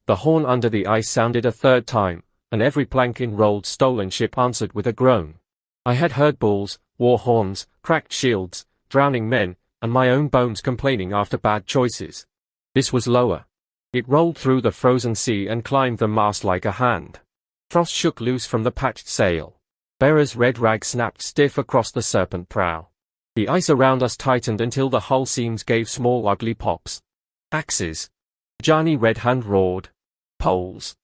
The horn under the ice sounded a third time, and every plank in Hroald's stolen ship answered with a groan. I had heard bulls, war horns, cracked shields, drowning men, and my own bones complaining after bad choices. This was lower. It rolled through the frozen sea and climbed the mast like a hand. Frost shook loose from the patched sail. Bera's red rag snapped stiff across the serpent prow. The ice around us tightened until the hull seams gave small ugly pops. Axes. Johnny Red Hand roared. Poles.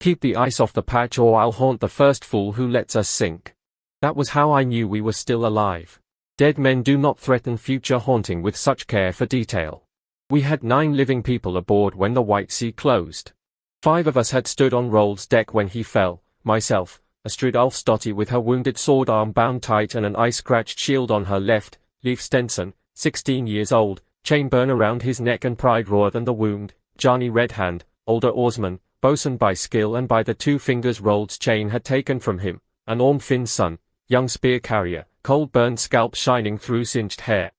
Keep the ice off the patch or I'll haunt the first fool who lets us sink. That was how I knew we were still alive. Dead men do not threaten future haunting with such care for detail. We had 9 living people aboard when the White Sea closed. 5 of us had stood on Hroald's deck when he fell, myself, Astrid Ulfsdottir with her wounded sword arm bound tight and an ice-scratched shield on her left, Leif Stenson, 16 years old, chain burn around his neck and pride rawer than the wound, Johnny Red Hand, older oarsman, bosun by skill and by the 2 fingers Hroald's chain had taken from him, and Ormfinn's son, young spear carrier, cold-burned scalp shining through singed hair.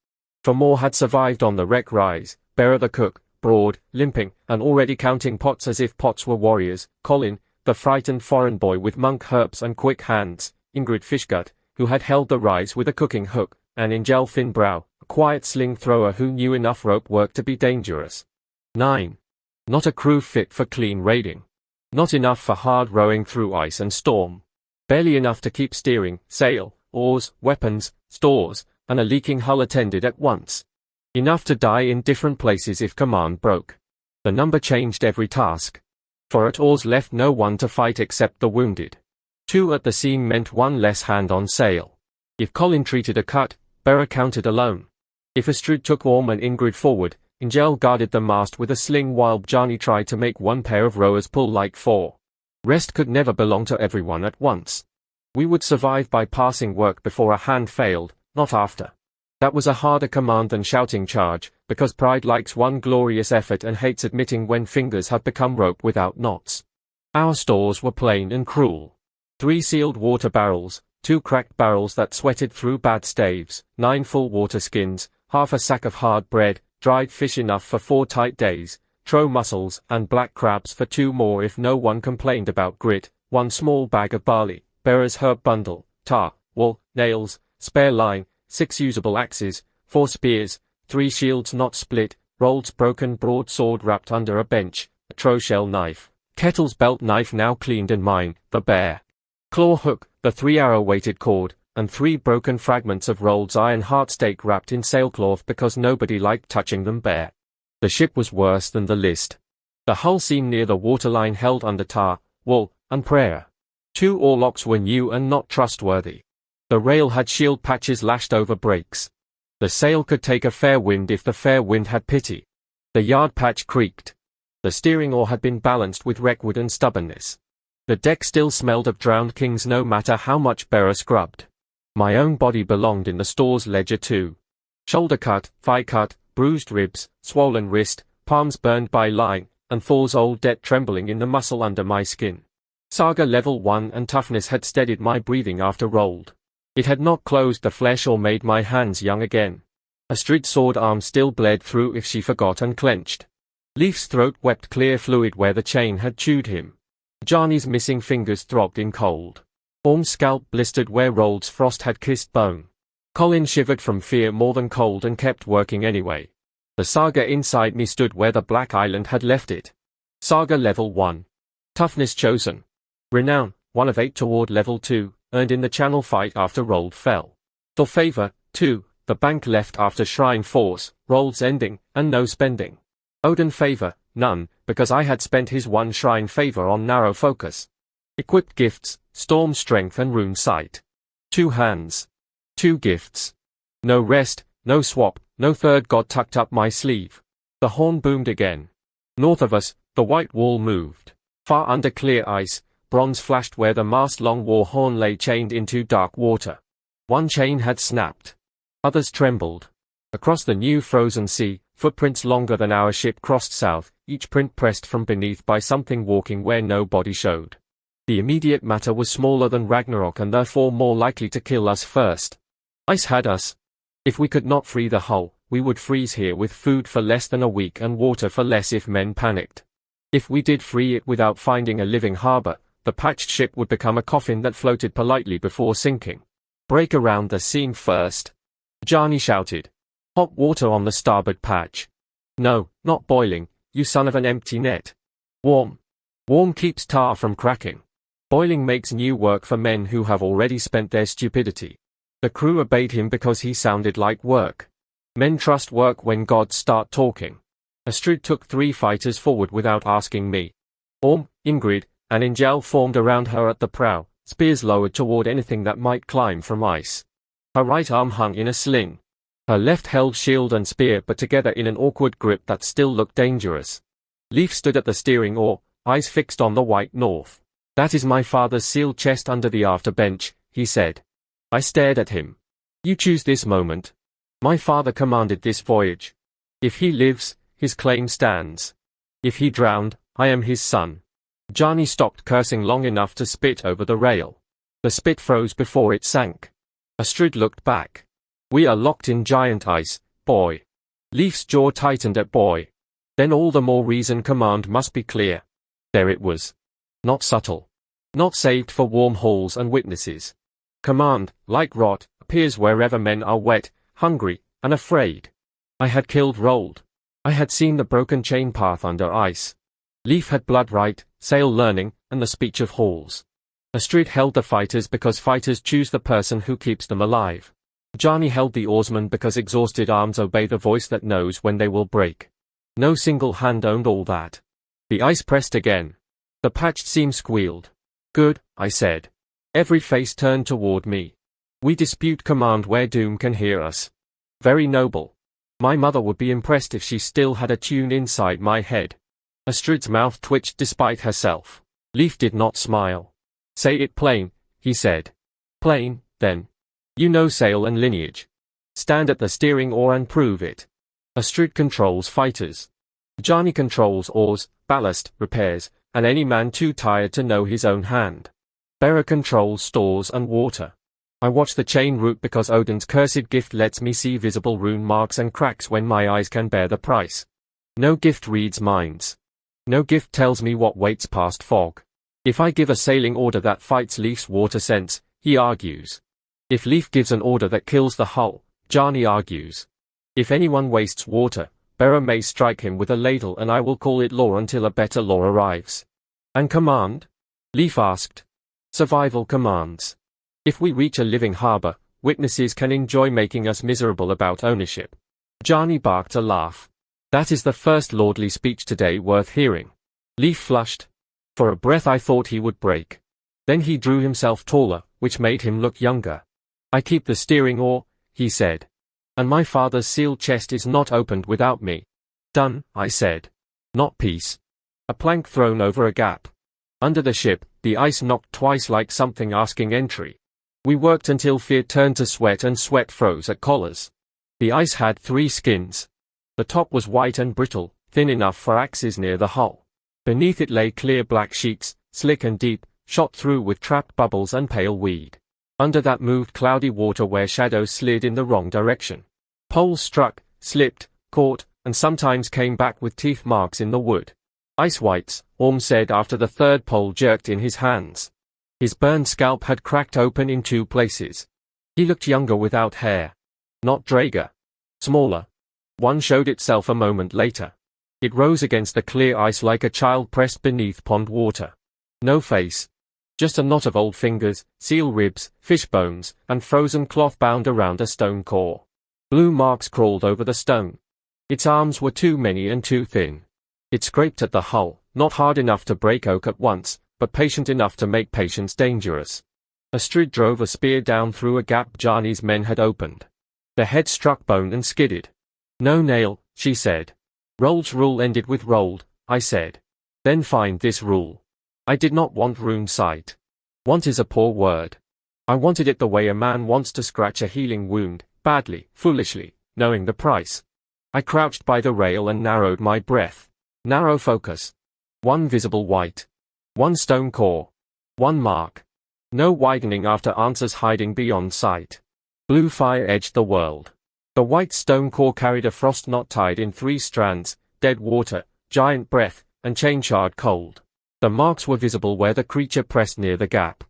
4 more had survived on the wreck rise, Bera the cook, broad, limping, and already counting pots as if pots were warriors, Colin, the frightened foreign boy with monk herps and quick hands, Ingrid Fishgut, who had held the rise with a cooking hook, and Ingel Finnbrow, a quiet sling thrower who knew enough rope work to be dangerous. 9. Not a crew fit for clean raiding. Not enough for hard rowing through ice and storm. Barely enough to keep steering, sail, oars, weapons, stores, and a leaking hull attended at once. Enough to die in different places if command broke. The number changed every task. For at oars left no one to fight except the wounded. 2 at the seam meant 1 less hand on sail. If Colin treated a cut, Bera counted alone. If Astrid took Orm and Ingrid forward, Ingel guarded the mast with a sling while Bjarni tried to make 1 pair of rowers pull like 4. Rest could never belong to everyone at once. We would survive by passing work before a hand failed, not after. That was a harder command than shouting charge, because pride likes one glorious effort and hates admitting when fingers have become rope without knots. Our stores were plain and cruel. 3 sealed water barrels, 2 cracked barrels that sweated through bad staves, 9 full water skins, half a sack of hard bread, dried fish enough for 4 tight days, trow mussels and black crabs for 2 more if no one complained about grit, 1 small bag of barley, Bera's herb bundle, tar, wool, nails, spare line, 6 usable axes, 4 spears, 3 shields not split, Hroald's broken broadsword wrapped under a bench, a trowshell knife, Kettle's belt knife now cleaned and mine, the bear claw hook, the 3-arrow-weighted cord, and 3 broken fragments of Hroald's iron heartstake wrapped in sailcloth because nobody liked touching them bare. The ship was worse than the list. The hull seam near the waterline held under tar, wool, and prayer. 2 oarlocks were new and not trustworthy. The rail had shield patches lashed over breaks. The sail could take a fair wind if the fair wind had pity. The yard patch creaked. The steering oar had been balanced with wreckwood and stubbornness. The deck still smelled of drowned kings no matter how much Bera scrubbed. My own body belonged in the store's ledger too. Shoulder cut, thigh cut, bruised ribs, swollen wrist, palms burned by line, and Thor's old debt trembling in the muscle under my skin. Saga level 1 and toughness had steadied my breathing after Hroald. It had not closed the flesh or made my hands young again. Astrid's sword arm still bled through if she forgot and clenched. Leif's throat wept clear fluid where the chain had chewed him. Bjarni's missing fingers throbbed in cold. Orm's scalp blistered where Hroald's frost had kissed bone. Colin shivered from fear more than cold and kept working anyway. The saga inside me stood where the Black Island had left it. Saga level 1. Toughness chosen. Renown, 1 of 8 toward level 2, earned in the Channel fight after Hroald fell. Thor favor, 2, the bank left after Shrine Force, Hroald's ending, and no spending. Odin favor, none, because I had spent his 1 shrine favor on narrow focus. Equipped gifts, storm strength and rune sight. 2 hands. 2 gifts. No rest, no swap, no third god tucked up my sleeve. The horn boomed again. North of us, the white wall moved. Far under clear ice, bronze flashed where the mast-long war horn lay chained into dark water. 1 chain had snapped. Others trembled. Across the new frozen sea, footprints longer than our ship crossed south, each print pressed from beneath by something walking where no body showed. The immediate matter was smaller than Ragnarok and therefore more likely to kill us first. Ice had us. If we could not free the hull, we would freeze here with food for less than a week and water for less if men panicked. If we did free it without finding a living harbor, the patched ship would become a coffin that floated politely before sinking. Break around the seam first, Johnny shouted. Hot water on the starboard patch. No, not boiling, you son of an empty net. Warm. Warm keeps tar from cracking. Boiling makes new work for men who have already spent their stupidity. The crew obeyed him because he sounded like work. Men trust work when gods start talking. Astrid took 3 fighters forward without asking me. Orm, Ingrid, and Ingel formed around her at the prow, spears lowered toward anything that might climb from ice. Her right arm hung in a sling. Her left held shield and spear but together in an awkward grip that still looked dangerous. Leif stood at the steering oar, eyes fixed on the white north. That is my father's sealed chest under the after bench, he said. I stared at him. You choose this moment. My father commanded this voyage. If he lives, his claim stands. If he drowned, I am his son. Johnny stopped cursing long enough to spit over the rail. The spit froze before it sank. Astrid looked back. We are locked in giant ice, boy. Leif's jaw tightened at boy. Then all the more reason command must be clear. There it was. Not subtle. Not saved for warm halls and witnesses. Command, like rot, appears wherever men are wet, hungry, and afraid. I had killed Hroald. I had seen the broken chain path under ice. Leif had blood right, sail learning, and the speech of halls. Astrid held the fighters because fighters choose the person who keeps them alive. Johnny held the oarsmen because exhausted arms obey the voice that knows when they will break. No single hand owned all that. The ice pressed again. The patched seam squealed. Good, I said. Every face turned toward me. We dispute command where doom can hear us. Very noble. My mother would be impressed if she still had a tune inside my head. Astrid's mouth twitched despite herself. Leif did not smile. Say it plain, he said. Plain, then. You know sail and lineage. Stand at the steering oar and prove it. Astrid controls fighters. Johnny controls oars, ballast, repairs, and any man too tired to know his own hand. Bera controls stores and water. I watch the chain route because Odin's cursed gift lets me see visible rune marks and cracks when my eyes can bear the price. No gift reads minds. No gift tells me what waits past fog. If I give a sailing order that fights Leif's water sense, he argues. If Leif gives an order that kills the hull, Johnny argues. If anyone wastes water, Bera may strike him with a ladle and I will call it law until a better law arrives. And command? Leif asked. Survival commands. If we reach a living harbor, witnesses can enjoy making us miserable about ownership. Johnny barked a laugh. That is the first lordly speech today worth hearing. Leif flushed. For a breath I thought he would break. Then he drew himself taller, which made him look younger. I keep the steering oar, he said. And my father's sealed chest is not opened without me. Done, I said. Not peace. A plank thrown over a gap. Under the ship, the ice knocked twice like something asking entry. We worked until fear turned to sweat and sweat froze at collars. The ice had 3 skins. The top was white and brittle, thin enough for axes near the hull. Beneath it lay clear black sheets, slick and deep, shot through with trapped bubbles and pale weed. Under that moved cloudy water where shadows slid in the wrong direction. Poles struck, slipped, caught, and sometimes came back with teeth marks in the wood. Ice whites, Orm said after the third pole jerked in his hands. His burned scalp had cracked open in 2 places. He looked younger without hair. Not Drager. Smaller. One showed itself a moment later. It rose against the clear ice like a child pressed beneath pond water. No face. Just a knot of old fingers, seal ribs, fish bones, and frozen cloth bound around a stone core. Blue marks crawled over the stone. Its arms were too many and too thin. It scraped at the hull, not hard enough to break oak at once, but patient enough to make patience dangerous. Astrid drove a spear down through a gap Johnny's men had opened. The head struck bone and skidded. No nail, she said. Hroald's rule ended with Hroald, I said. Then find this rule. I did not want rune sight. Want is a poor word. I wanted it the way a man wants to scratch a healing wound, badly, foolishly, knowing the price. I crouched by the rail and narrowed my breath. Narrow focus. 1 visible white. 1 stone core. 1 mark. No widening after answers hiding beyond sight. Blue fire edged the world. The white stone core carried a frost knot tied in 3 strands, dead water, giant breath, and chain charred cold. The marks were visible where the creature pressed near the gap.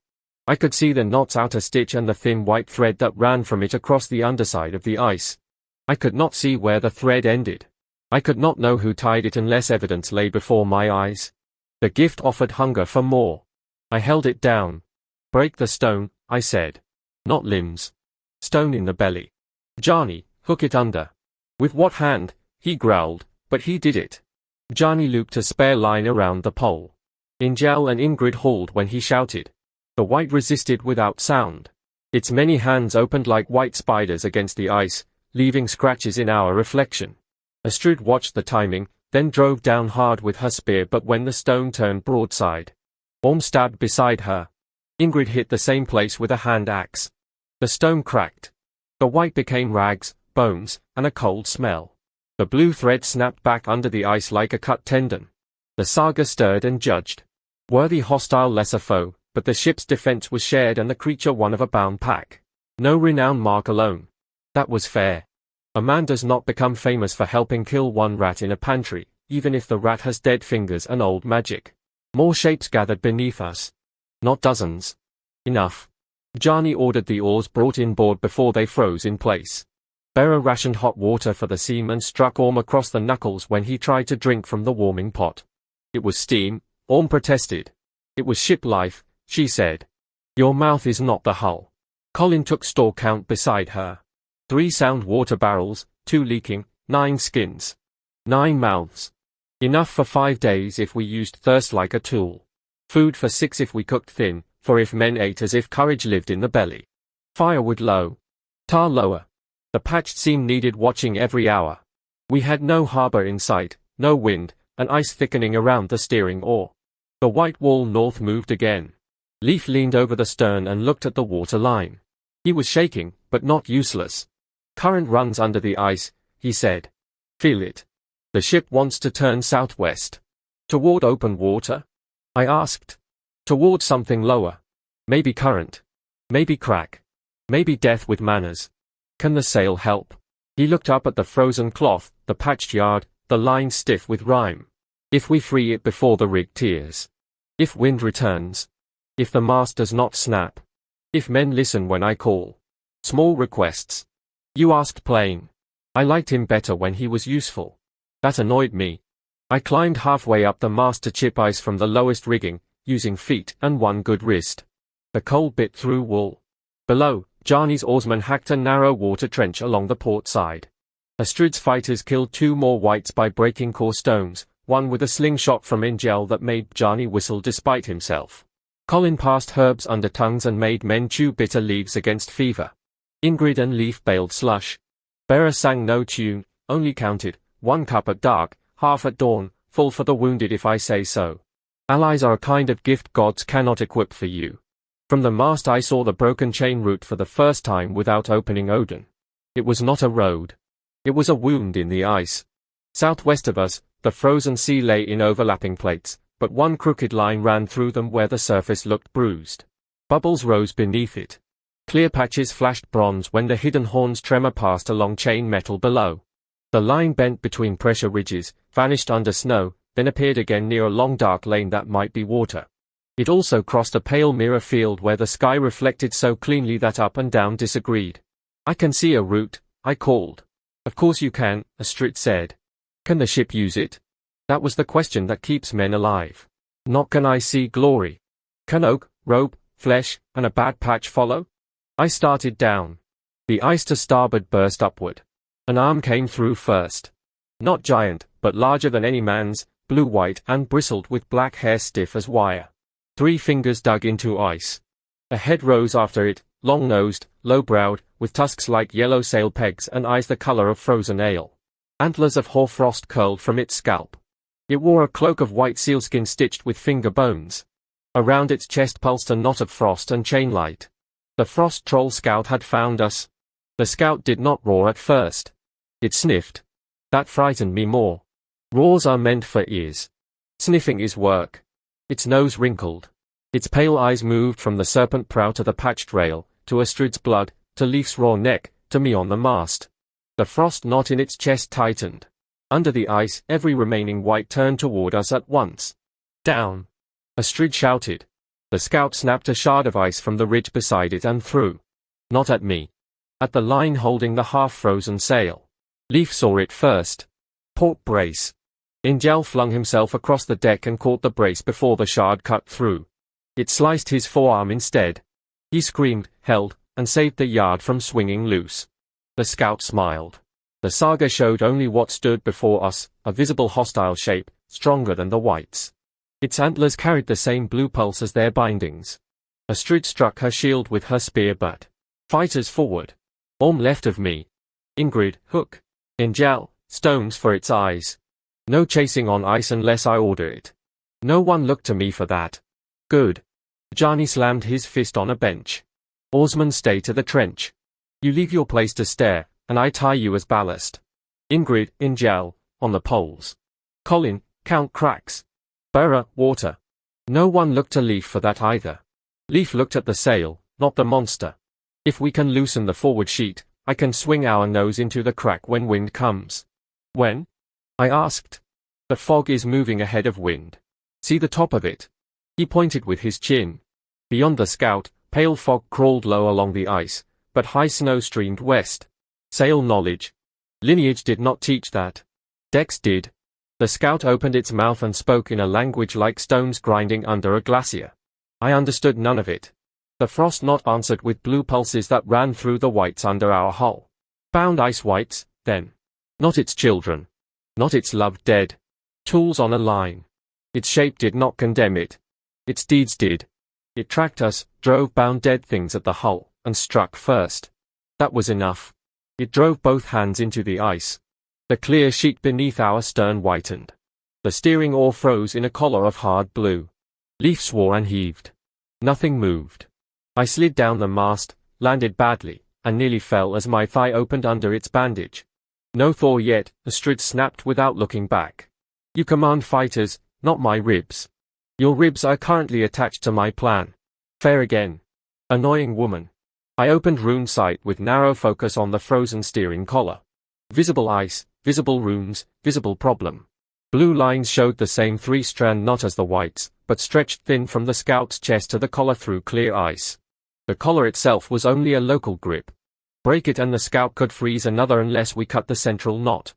I could see the knot's outer stitch and the thin white thread that ran from it across the underside of the ice. I could not see where the thread ended. I could not know who tied it unless evidence lay before my eyes. The gift offered hunger for more. I held it down. Break the stone, I said. Not limbs. Stone in the belly. Bjarni, hook it under. With what hand? He growled, but he did it. Bjarni looped a spare line around the pole. Ingel and Ingrid hauled when he shouted. The white resisted without sound. Its many hands opened like white spiders against the ice, leaving scratches in our reflection. Astrid watched the timing, then drove down hard with her spear, but when the stone turned broadside, Orm stabbed beside her. Ingrid hit the same place with a hand axe. The stone cracked. The white became rags, bones, and a cold smell. The blue thread snapped back under the ice like a cut tendon. The saga stirred and judged. Worthy hostile lesser foe, but the ship's defense was shared and the creature one of a bound pack. No renown mark alone. That was fair. A man does not become famous for helping kill one rat in a pantry, even if the rat has dead fingers and old magic. More shapes gathered beneath us. Not dozens. Enough. Bjarni ordered the oars brought inboard before they froze in place. Bera rationed hot water for the seam and struck Orm across the knuckles when he tried to drink from the warming pot. It was steam, Orm protested. It was ship life, she said. Your mouth is not the hull. Colin took store count beside her. 3 sound water barrels, 2 leaking, 9 skins. 9 mouths. Enough for 5 days if we used thirst like a tool. Food for 6 if we cooked thin, for if men ate as if courage lived in the belly. Firewood low. Tar lower. The patched seam needed watching every hour. We had no harbor in sight, no wind, and ice thickening around the steering oar. The white wall north moved again. Leif leaned over the stern and looked at the water line. He was shaking, but not useless. Current runs under the ice, he said. Feel it. The ship wants to turn southwest. Toward open water? I asked. Toward something lower. Maybe current. Maybe crack. Maybe death with manners. Can the sail help? He looked up at the frozen cloth, the patched yard, the line stiff with rime. If we free it before the rig tears. If wind returns. If the mast does not snap. If men listen when I call. Small requests. You asked plain. I liked him better when he was useful. That annoyed me. I climbed halfway up the mast to chip ice from the lowest rigging, using feet and one good wrist. The cold bit through wool. Below, Bjarni's oarsman hacked a narrow water trench along the port side. Astrid's fighters killed 2 more whites by breaking core stones, one with a slingshot from Ingel that made Bjarni whistle despite himself. Colin passed herbs under tongues and made men chew bitter leaves against fever. Ingrid and Leif bailed slush. Bera sang no tune, only counted, 1 cup at dark, half at dawn, full for the wounded if I say so. Allies are a kind of gift gods cannot equip for you. From the mast I saw the broken chain route for the first time without opening Odin. It was not a road. It was a wound in the ice. Southwest of us, the frozen sea lay in overlapping plates, but one crooked line ran through them where the surface looked bruised. Bubbles rose beneath it. Clear patches flashed bronze when the hidden horns tremor passed along chain metal below. The line bent between pressure ridges, vanished under snow, then appeared again near a long dark lane that might be water. It also crossed a pale mirror field where the sky reflected so cleanly that up and down disagreed. I can see a route, I called. Of course you can, Astrid said. Can the ship use it? That was the question that keeps men alive. Not can I see glory. Can oak, rope, flesh, and a bad patch follow? I started down. The ice to starboard burst upward. An arm came through first. Not giant, but larger than any man's, blue-white and bristled with black hair stiff as wire. 3 fingers dug into ice. A head rose after it, long-nosed, low-browed, with tusks like yellow sail pegs and eyes the color of frozen ale. Antlers of hoarfrost curled from its scalp. It wore a cloak of white sealskin stitched with finger bones. Around its chest pulsed a knot of frost and chain light. The frost troll scout had found us. The scout did not roar at first. It sniffed. That frightened me more. Roars are meant for ears. Sniffing is work. Its nose wrinkled. Its pale eyes moved from the serpent prow to the patched rail, to Astrid's blood, to Leif's raw neck, to me on the mast. The frost knot in its chest tightened. Under the ice, every remaining white turned toward us at once. Down! Astrid shouted. The scout snapped a shard of ice from the ridge beside it and threw. Not at me. At the line holding the half-frozen sail. Leif saw it first. Port brace. Ingel flung himself across the deck and caught the brace before the shard cut through. It sliced his forearm instead. He screamed, held, and saved the yard from swinging loose. The scout smiled. The saga showed only what stood before us, a visible hostile shape, stronger than the whites. Its antlers carried the same blue pulse as their bindings. Astrid struck her shield with her spear butt. Fighters forward. Orm left of me. Ingrid, hook. Ingel, stones for its eyes. No chasing on ice unless I order it. No one looked to me for that. Good. Jarni slammed his fist on a bench. Oarsmen, stay to the trench. You leave your place to stare, and I tie you as ballast. Ingrid, Ingel, on the poles. Colin, count cracks. Bera, water. No one looked to Leif for that either. Leif looked at the sail, not the monster. If we can loosen the forward sheet, I can swing our nose into the crack when wind comes. When? I asked. The fog is moving ahead of wind. See the top of it? He pointed with his chin. Beyond the scout, pale fog crawled low along the ice, but high snow streamed west. Sail knowledge. Lineage did not teach that. Dex did. The scout opened its mouth and spoke in a language like stones grinding under a glacier. I understood none of it. The frost knot answered with blue pulses that ran through the whites under our hull. Bound ice whites, then. Not its children. Not its loved dead. Tools on a line. Its shape did not condemn it. Its deeds did. It tracked us, drove bound dead things at the hull, and struck first. That was enough. It drove both hands into the ice. The clear sheet beneath our stern whitened. The steering oar froze in a collar of hard blue. Leif swore and heaved. Nothing moved. I slid down the mast, landed badly, and nearly fell as my thigh opened under its bandage. No thaw yet, Astrid snapped without looking back. You command fighters, not my ribs. Your ribs are currently attached to my plan. Fair again. Annoying woman. I opened rune sight with narrow focus on the frozen steering collar. Visible ice, visible runes, visible problem. Blue lines showed the same three-strand knot as the whites, but stretched thin from the scout's chest to the collar through clear ice. The collar itself was only a local grip. Break it and the scout could freeze another unless we cut the central knot.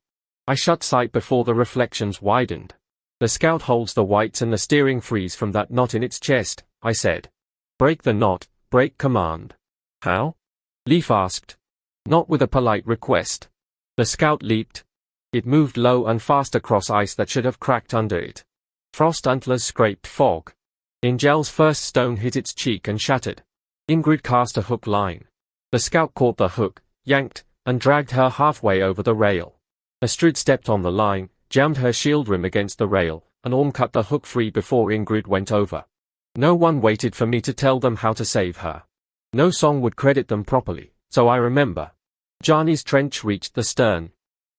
I shut sight before the reflections widened. The scout holds the whites and the steering freeze from that knot in its chest, I said. Break the knot, break command. How? Leif asked. Not with a polite request. The scout leaped. It moved low and fast across ice that should have cracked under it. Frost antlers scraped fog. Ingel's first stone hit its cheek and shattered. Ingrid cast a hook line. The scout caught the hook, yanked, and dragged her halfway over the rail. Astrid stepped on the line, jammed her shield rim against the rail, and Orm cut the hook free before Ingrid went over. No one waited for me to tell them how to save her. No song would credit them properly, so I remember. Jarni's trench reached the stern.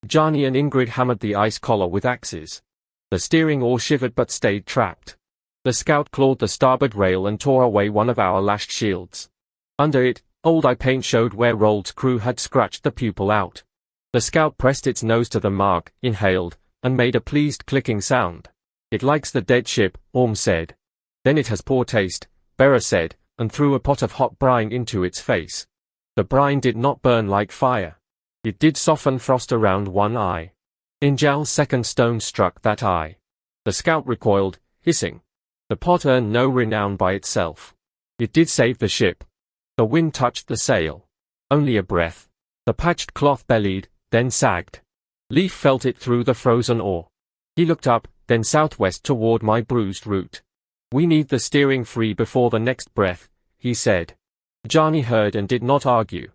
Jarni and Ingrid hammered the ice collar with axes. The steering oar shivered but stayed trapped. The scout clawed the starboard rail and tore away one of our lashed shields. Under it, old eye paint showed where Hroald's crew had scratched the pupil out. The scout pressed its nose to the mark, inhaled, and made a pleased clicking sound. It likes the dead ship, Orm said. Then it has poor taste, Bera said, and threw a pot of hot brine into its face. The brine did not burn like fire. It did soften frost around one eye. Ingel's second stone struck that eye. The scout recoiled, hissing. The pot earned no renown by itself. It did save the ship. The wind touched the sail. Only a breath. The patched cloth bellied, then sagged. Leif felt it through the frozen oar. He looked up, then southwest toward my bruised root. We need the steering free before the next breath, he said. Jarni heard and did not argue.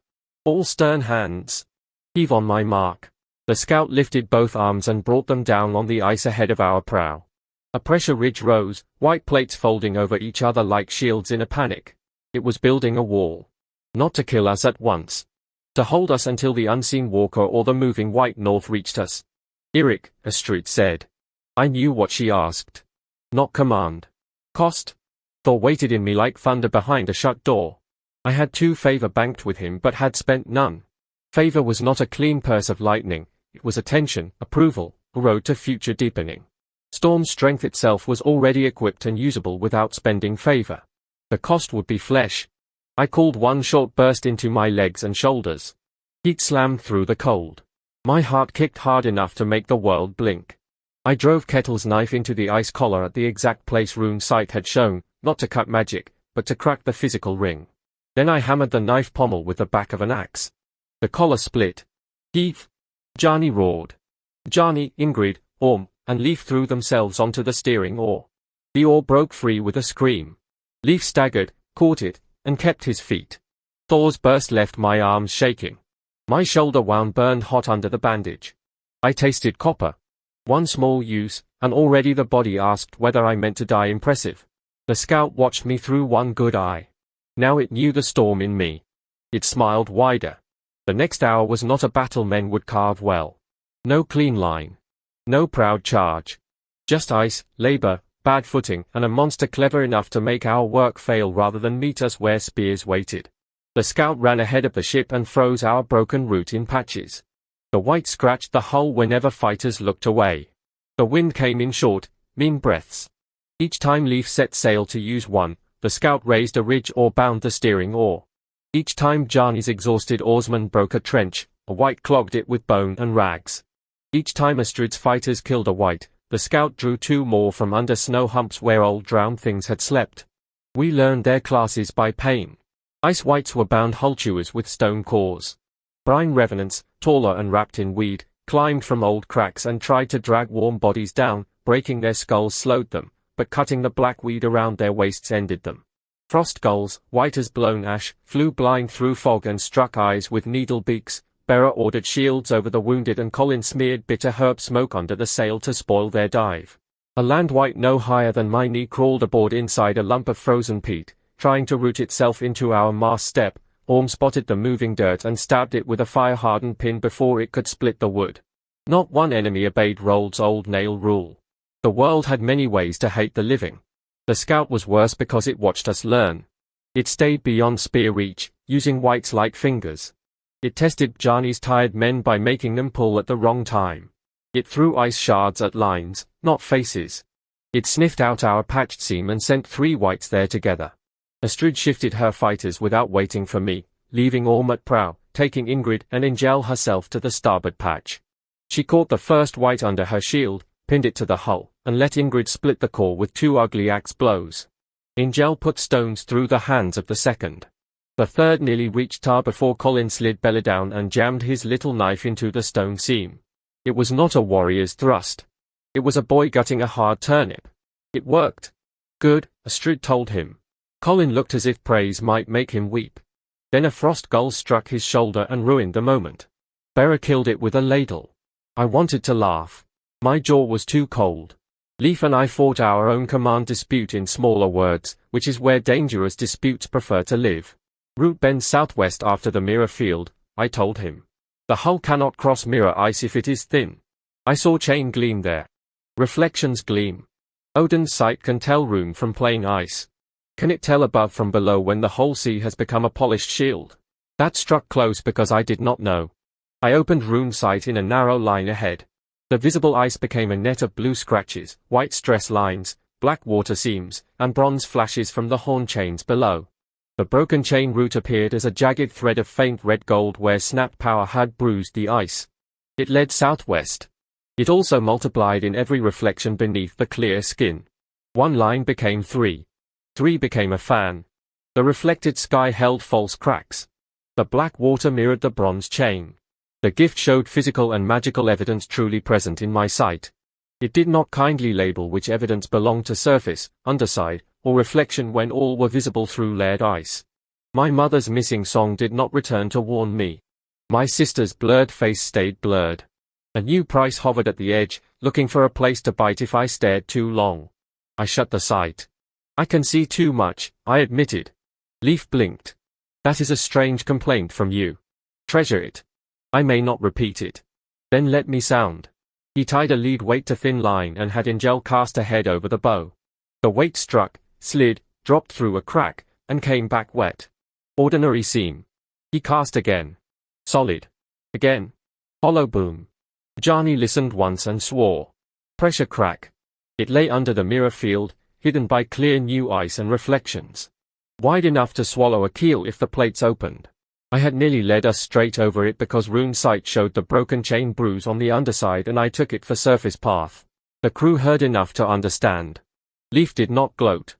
All stern hands. Heave on my mark. The scout lifted both arms and brought them down on the ice ahead of our prow. A pressure ridge rose, white plates folding over each other like shields in a panic. It was building a wall. Not to kill us at once. To hold us until the unseen walker or the moving white north reached us. Eirik, Astrid said. I knew what she asked. Not command. Cost? Thor waited in me like thunder behind a shut door. I had 2 favor banked with him but had spent none. Favor was not a clean purse of lightning, it was attention, approval, a road to future deepening. Storm's strength itself was already equipped and usable without spending favor. The cost would be flesh. I called one short burst into my legs and shoulders. Heat slammed through the cold. My heart kicked hard enough to make the world blink. I drove Kettle's knife into the ice collar at the exact place Rune's sight had shown, not to cut magic, but to crack the physical ring. Then I hammered the knife pommel with the back of an axe. The collar split. Heave! Jarni roared. Jarni, Ingrid, Orm, and Leif threw themselves onto the steering oar. The oar broke free with a scream. Leif staggered, caught it, and kept his feet. Thor's burst left my arms shaking. My shoulder wound burned hot under the bandage. I tasted copper. One small use, and already the body asked whether I meant to die impressive. The scout watched me through one good eye. Now it knew the storm in me. It smiled wider. The next hour was not a battle men would carve well. No clean line. No proud charge. Just ice, labor, bad footing, and a monster clever enough to make our work fail rather than meet us where spears waited. The scout ran ahead of the ship and froze our broken route in patches. The white scratched the hull whenever fighters looked away. The wind came in short, mean breaths. Each time Leif set sail to use one, the scout raised a ridge or bound the steering oar. Each time Jarni's exhausted oarsman broke a trench, a white clogged it with bone and rags. Each time Astrid's fighters killed a white, the scout drew two more from under snow humps where old drowned things had slept. We learned their classes by pain. Ice whites were bound hull chewers with stone cores. Brine revenants, taller and wrapped in weed, climbed from old cracks and tried to drag warm bodies down. Breaking their skulls slowed them, but cutting the black weed around their waists ended them. Frost gulls, white as blown ash, flew blind through fog and struck eyes with needle beaks. Bera ordered shields over the wounded and Colin smeared bitter herb smoke under the sail to spoil their dive. A land white no higher than my knee crawled aboard inside a lump of frozen peat, trying to root itself into our mast step. Orm spotted the moving dirt and stabbed it with a fire-hardened pin before it could split the wood. Not one enemy obeyed Hroald's old nail rule. The world had many ways to hate the living. The scout was worse because it watched us learn. It stayed beyond spear reach, using whites like fingers. It tested Jarni's tired men by making them pull at the wrong time. It threw ice shards at lines, not faces. It sniffed out our patched seam and sent 3 whites there together. Astrid shifted her fighters without waiting for me, leaving Orm at prow, taking Ingrid and Ingel herself to the starboard patch. She caught the first white under her shield, pinned it to the hull, and let Ingrid split the core with 2 ugly axe blows. Ingel put stones through the hands of the second. The third nearly reached Tar before Colin slid belly down and jammed his little knife into the stone seam. It was not a warrior's thrust. It was a boy gutting a hard turnip. It worked. Good, Astrid told him. Colin looked as if praise might make him weep. Then a frost gull struck his shoulder and ruined the moment. Bera killed it with a ladle. I wanted to laugh. My jaw was too cold. Leif and I fought our own command dispute in smaller words, which is where dangerous disputes prefer to live. Route bends southwest after the mirror field, I told him. The hull cannot cross mirror ice if it is thin. I saw chain gleam there. Reflections gleam. Odin's sight can tell Rune from plain ice. Can it tell above from below when the whole sea has become a polished shield? That struck close because I did not know. I opened Rune's sight in a narrow line ahead. The visible ice became a net of blue scratches, white stress lines, black water seams, and bronze flashes from the horn chains below. The broken chain route appeared as a jagged thread of faint red gold where snapped power had bruised the ice. It led southwest. It also multiplied in every reflection beneath the clear skin. 1 line became 3. 3 became a fan. The reflected sky held false cracks. The black water mirrored the bronze chain. The gift showed physical and magical evidence truly present in my sight. It did not kindly label which evidence belonged to surface, underside, or reflection when all were visible through layered ice. My mother's missing song did not return to warn me. My sister's blurred face stayed blurred. A new price hovered at the edge, looking for a place to bite if I stared too long. I shut the sight. I can see too much, I admitted. Leif blinked. That is a strange complaint from you. Treasure it. I may not repeat it. Then let me sound. He tied a lead weight to thin line and had Ingel cast a head over the bow. The weight struck, slid, dropped through a crack, and came back wet. Ordinary seam. He cast again. Solid. Again. Hollow boom. Johnny listened once and swore. Pressure crack. It lay under the mirror field, hidden by clear new ice and reflections. Wide enough to swallow a keel if the plates opened. I had nearly led us straight over it because rune sight showed the broken chain bruise on the underside and I took it for surface path. The crew heard enough to understand. Leaf did not gloat.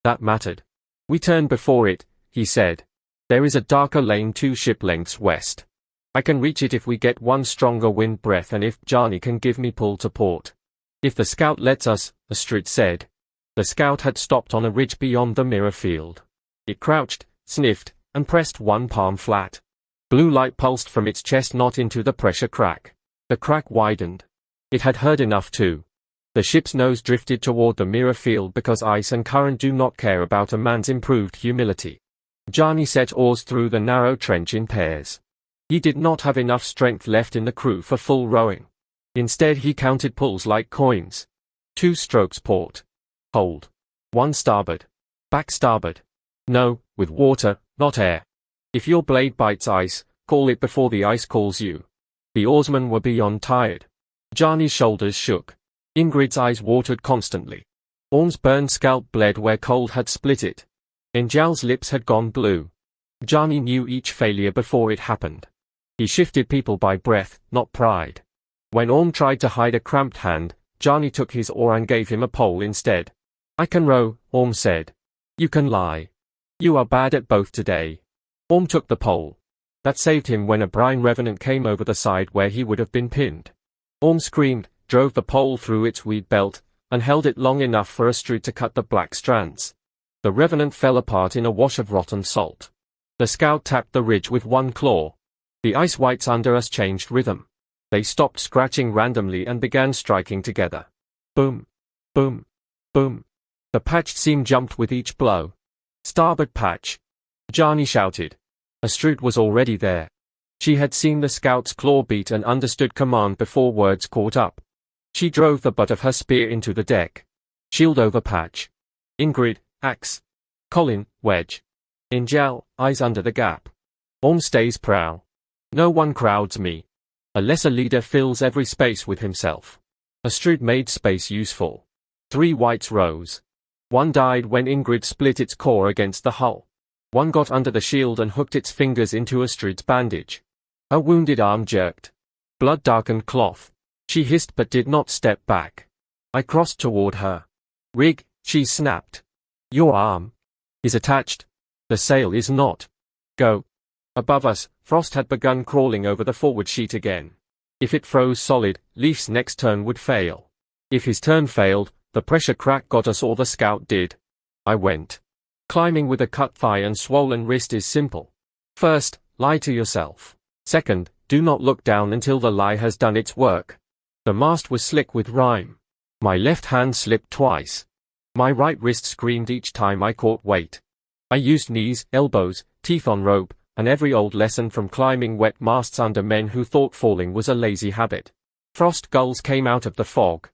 That mattered. We turned before it, he said. There is a darker lane 2 ship lengths west. I can reach it if we get one stronger wind breath and if Johnny can give me pull to port. If the scout lets us, Astrid said. The scout had stopped on a ridge beyond the mirror field. It crouched, sniffed, and pressed one palm flat. Blue light pulsed from its chest knot into the pressure crack. The crack widened. It had heard enough too. The ship's nose drifted toward the mirror field because ice and current do not care about a man's improved humility. Johnny set oars through the narrow trench in pairs. He did not have enough strength left in the crew for full rowing. Instead he counted pulls like coins. 2 strokes port. Hold. 1 starboard. Back starboard. No, with water, not air. If your blade bites ice, call it before the ice calls you. The oarsmen were beyond tired. Johnny's shoulders shook. Ingrid's eyes watered constantly. Orm's burned scalp bled where cold had split it. Angel's lips had gone blue. Johnny knew each failure before it happened. He shifted people by breath, not pride. When Orm tried to hide a cramped hand, Johnny took his oar and gave him a pole instead. I can row, Orm said. You can lie. You are bad at both today. Orm took the pole. That saved him when a brine revenant came over the side where he would have been pinned. Orm screamed, drove the pole through its weed belt, and held it long enough for Astrid to cut the black strands. The revenant fell apart in a wash of rotten salt. The scout tapped the ridge with one claw. The ice whites under us changed rhythm. They stopped scratching randomly and began striking together. Boom, boom, boom. The patched seam jumped with each blow. Starboard patch. Johnny shouted. Astrid was already there. She had seen the scout's claw beat and understood command before words caught up. She drove the butt of her spear into the deck. Shield over patch. Ingrid, axe. Colin, wedge. Angel, eyes under the gap. Orm stays prow. No one crowds me. A lesser leader fills every space with himself. Astrid made space useful. 3 whites rose. 1 died when Ingrid split its core against the hull. 1 got under the shield and hooked its fingers into Astrid's bandage. Her wounded arm jerked. Blood darkened cloth. She hissed but did not step back. I crossed toward her. Rig, she snapped. Your arm is attached. The sail is not. Go. Above us, frost had begun crawling over the forward sheet again. If it froze solid, Leaf's next turn would fail. If his turn failed, the pressure crack got us or the scout did. I went. Climbing with a cut thigh and swollen wrist is simple. First, lie to yourself. Second, do not look down until the lie has done its work. The mast was slick with rime. My left hand slipped twice. My right wrist screamed each time I caught weight. I used knees, elbows, teeth on rope, and every old lesson from climbing wet masts under men who thought falling was a lazy habit. Frost gulls came out of the fog.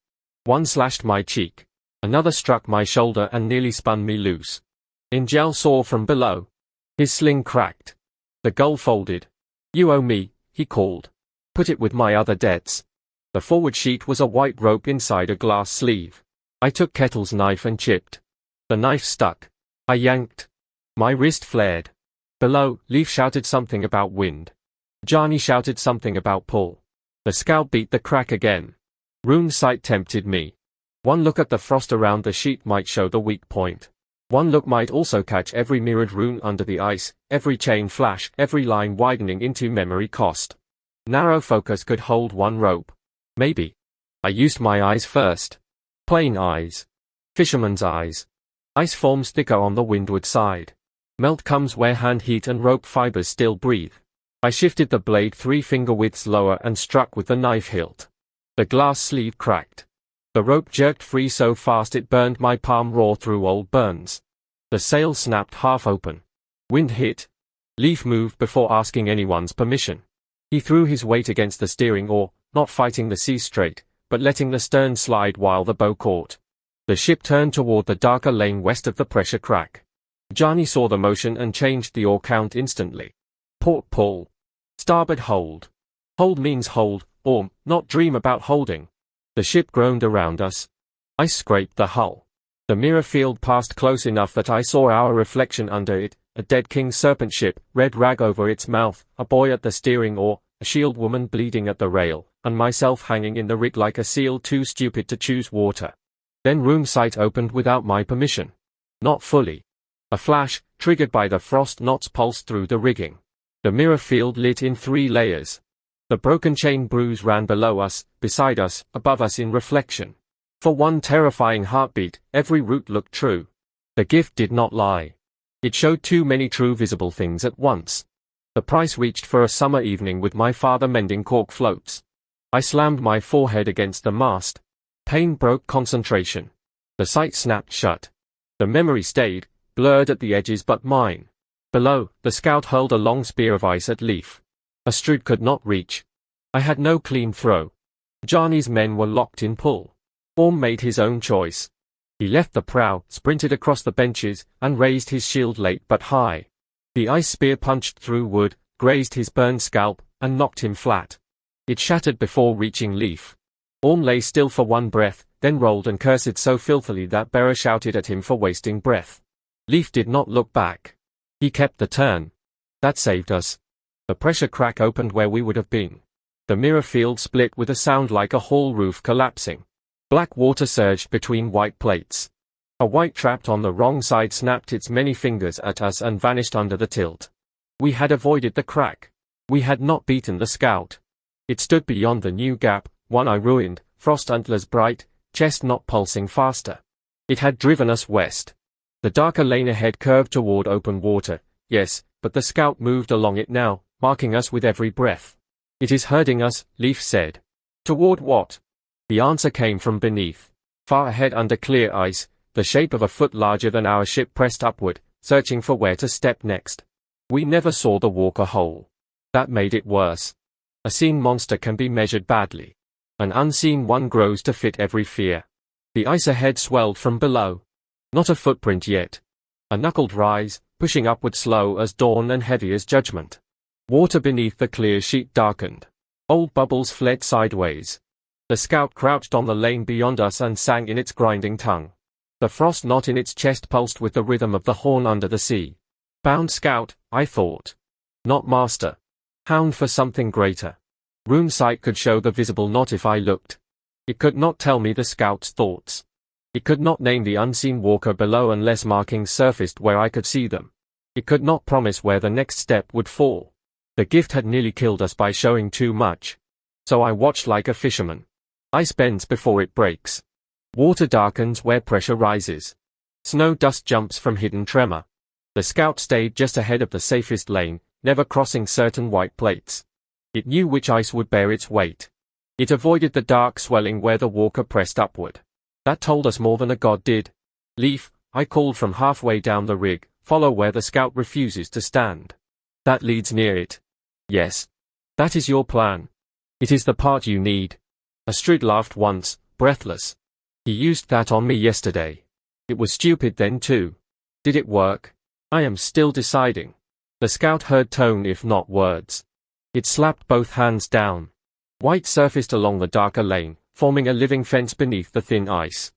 1 slashed my cheek. Another struck my shoulder and nearly spun me loose. Angel saw from below. His sling cracked. The gull folded. You owe me, he called. Put it with my other debts. The forward sheet was a white rope inside a glass sleeve. I took Kettle's knife and chipped. The knife stuck. I yanked. My wrist flared. Below, Leaf shouted something about wind. Johnny shouted something about pull. The scout beat the crack again. Rune sight tempted me. 1 look at the frost around the sheet might show the weak point. 1 look might also catch every mirrored rune under the ice, every chain flash, every line widening into memory cost. Narrow focus could hold 1 rope. Maybe. I used my eyes first. Plain eyes. Fisherman's eyes. Ice forms thicker on the windward side. Melt comes where hand heat and rope fibers still breathe. I shifted the blade 3 finger widths lower and struck with the knife hilt. The glass sleeve cracked. The rope jerked free so fast it burned my palm raw through old burns. The sail snapped half open. Wind hit. Leaf moved before asking anyone's permission. He threw his weight against the steering oar, not fighting the sea straight, but letting the stern slide while the bow caught. The ship turned toward the darker lane west of the pressure crack. Johnny saw the motion and changed the oar count instantly. Port pull. Starboard hold. Hold means hold, not dream about holding. The ship groaned around us. I scraped the hull. The mirror field passed close enough that I saw our reflection under it, a dead king serpent ship, red rag over its mouth, a boy at the steering oar, a shield woman bleeding at the rail, and myself hanging in the rig like a seal too stupid to choose water. Then room sight opened without my permission. Not fully. A flash, triggered by the frost knots, pulsed through the rigging. The mirror field lit in 3 layers. The broken chain bruise ran below us, beside us, above us in reflection. For one terrifying heartbeat, every route looked true. The gift did not lie. It showed too many true visible things at once. The price reached for a summer evening with my father mending cork floats. I slammed my forehead against the mast. Pain broke concentration. The sight snapped shut. The memory stayed, blurred at the edges but mine. Below, the scout hurled a long spear of ice at Leif. Astrid could not reach. I had no clean throw. Bjarni's men were locked in pull. Orm made his own choice. He left the prow, sprinted across the benches, and raised his shield late but high. The ice spear punched through wood, grazed his burned scalp, and knocked him flat. It shattered before reaching Leif. Orm lay still for one breath, then rolled and cursed so filthily that Bera shouted at him for wasting breath. Leif did not look back. He kept the turn. That saved us. The pressure crack opened where we would have been. The mirror field split with a sound like a hall roof collapsing. Black water surged between white plates. A white trapped on the wrong side snapped its many fingers at us and vanished under the tilt. We had avoided the crack. We had not beaten the scout. It stood beyond the new gap, one eye ruined, frost antlers bright, chest not pulsing faster. It had driven us west. The darker lane ahead curved toward open water, yes, but the scout moved along it now, marking us with every breath. It is herding us, Leif said. Toward what? The answer came from beneath. Far ahead under clear ice, the shape of a foot larger than our ship pressed upward, searching for where to step next. We never saw the walker whole. That made it worse. A seen monster can be measured badly. An unseen one grows to fit every fear. The ice ahead swelled from below. Not a footprint yet. A knuckled rise, pushing upward slow as dawn and heavy as judgment. Water beneath the clear sheet darkened. Old bubbles fled sideways. The scout crouched on the lane beyond us and sang in its grinding tongue. The frost knot in its chest pulsed with the rhythm of the horn under the sea. Bound scout, I thought. Not master. Hound for something greater. Rune sight could show the visible knot if I looked. It could not tell me the scout's thoughts. It could not name the unseen walker below unless markings surfaced where I could see them. It could not promise where the next step would fall. The gift had nearly killed us by showing too much. So I watched like a fisherman. Ice bends before it breaks. Water darkens where pressure rises. Snow dust jumps from hidden tremor. The scout stayed just ahead of the safest lane, never crossing certain white plates. It knew which ice would bear its weight. It avoided the dark swelling where the walker pressed upward. That told us more than a god did. Leif, I called from halfway down the rig, follow where the scout refuses to stand. That leads near it. Yes. That is your plan. It is the part you need. Astrid laughed once, breathless. He used that on me yesterday. It was stupid then too. Did it work? I am still deciding. The scout heard tone if not words. It slapped both hands down. White surfaced along the darker lane, forming a living fence beneath the thin ice.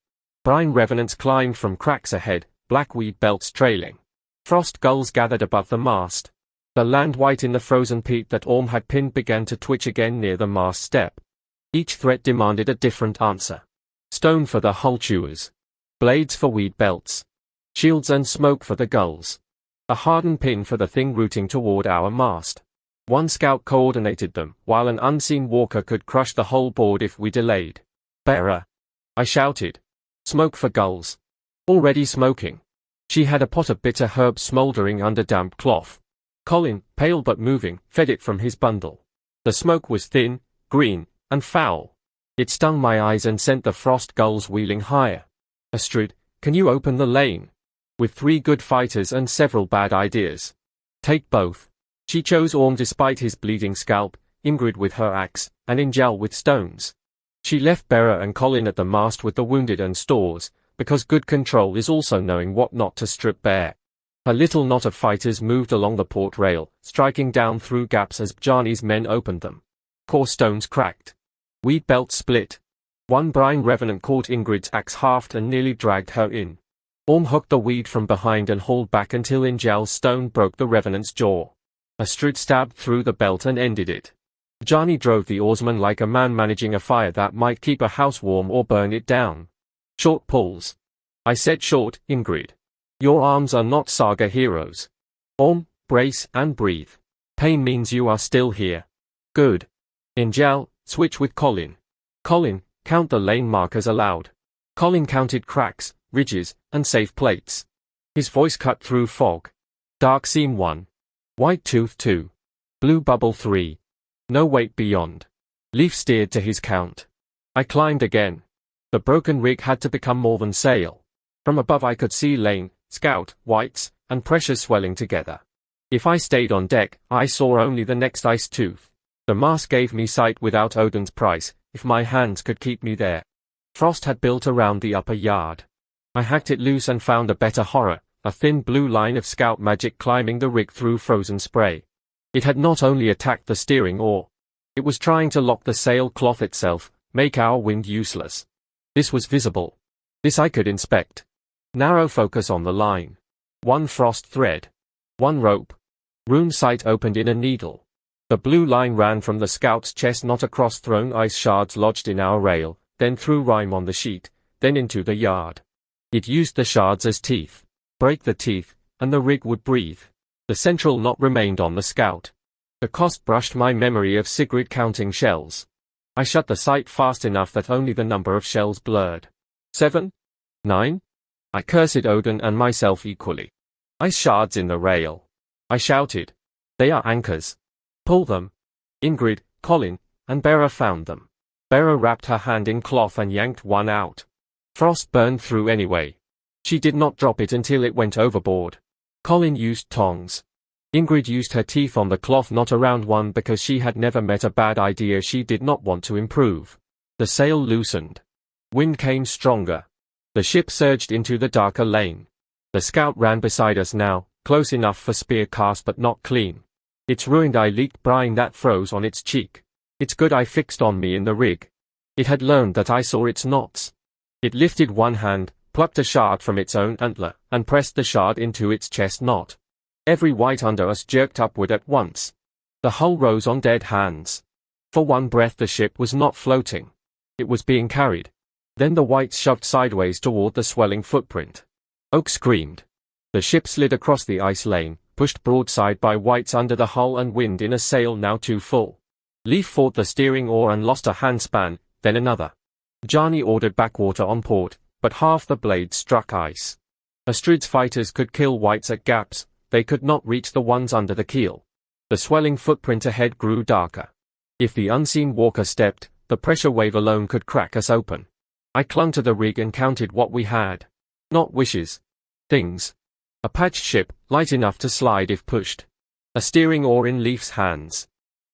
Brine revenants climbed from cracks ahead, black weed belts trailing. Frost gulls gathered above the mast. The land white in the frozen peat that Orm had pinned began to twitch again near the mast step. Each threat demanded a different answer. Stone for the hull chewers. Blades for weed belts. Shields and smoke for the gulls. A hardened pin for the thing rooting toward our mast. One scout coordinated them, while an unseen walker could crush the whole board if we delayed. Bera! I shouted. Smoke for gulls. Already smoking. She had a pot of bitter herbs smoldering under damp cloth. Colin, pale but moving, fed it from his bundle. The smoke was thin, green, and foul. It stung my eyes and sent the frost gulls wheeling higher. Astrid, can you open the lane? With 3 good fighters and several bad ideas. Take both. She chose Orm despite his bleeding scalp, Ingrid with her axe, and Ingjal with stones. She left Bera and Colin at the mast with the wounded and stores, because good control is also knowing what not to strip bare. Her little knot of fighters moved along the port rail, striking down through gaps as Bjarni's men opened them. Core stones cracked. Weed belt split. One brine revenant caught Ingrid's axe haft and nearly dragged her in. Orm hooked the weed from behind and hauled back until Ingel's stone broke the revenant's jaw. Astrid stabbed through the belt and ended it. Bjarni drove the oarsman like a man managing a fire that might keep a house warm or burn it down. Short pulls. I said short, Ingrid. Your arms are not saga heroes. Orm, brace and breathe. Pain means you are still here. Good. Ingel, switch with Colin. Colin, count the lane markers aloud. Colin counted cracks, ridges, and safe plates. His voice cut through fog. Dark seam 1. White tooth 2. Blue bubble 3. No weight beyond. Leaf steered to his count. I climbed again. The broken rig had to become more than sail. From above I could see Lane, Scout, Whites, and Pressure swelling together. If I stayed on deck, I saw only the next ice tooth. The mast gave me sight without Odin's price, if my hands could keep me there. Frost had built around the upper yard. I hacked it loose and found a better horror, a thin blue line of scout magic climbing the rig through frozen spray. It had not only attacked the steering oar. It was trying to lock the sail cloth itself, make our wind useless. This was visible. This I could inspect. Narrow focus on the line. One frost thread. One rope. Rune sight opened in a needle. The blue line ran from the scout's chest not across thrown ice shards lodged in our rail, then through rime on the sheet, then into the yard. It used the shards as teeth. Break the teeth, and the rig would breathe. The central knot remained on the scout. The cost brushed my memory of Sigrid counting shells. I shut the sight fast enough that only the number of shells blurred. 7? 9? I cursed Odin and myself equally. Ice shards in the rail. I shouted. They are anchors. Pull them. Ingrid, Colin, and Bera found them. Bera wrapped her hand in cloth and yanked one out. Frost burned through anyway. She did not drop it until it went overboard. Colin used tongs. Ingrid used her teeth on the cloth, not around one, because she had never met a bad idea she did not want to improve. The sail loosened. Wind came stronger. The ship surged into the darker lane. The scout ran beside us now, close enough for spear cast but not clean. Its ruined eye leaked brine that froze on its cheek. Its good eye fixed on me in the rig. It had learned that I saw its knots. It lifted one hand, plucked a shard from its own antler, and pressed the shard into its chest knot. Every white under us jerked upward at once. The hull rose on dead hands. For one breath the ship was not floating. It was being carried. Then the whites shoved sideways toward the swelling footprint. Oak screamed. The ship slid across the ice lane, pushed broadside by whites under the hull and wind in a sail now too full. Leaf fought the steering oar and lost a handspan, then another. Bjarni ordered backwater on port, but half the blades struck ice. Astrid's fighters could kill whites at gaps, they could not reach the ones under the keel. The swelling footprint ahead grew darker. If the unseen walker stepped, the pressure wave alone could crack us open. I clung to the rig and counted what we had. Not wishes. Things. A patched ship, light enough to slide if pushed. A steering oar in Leaf's hands.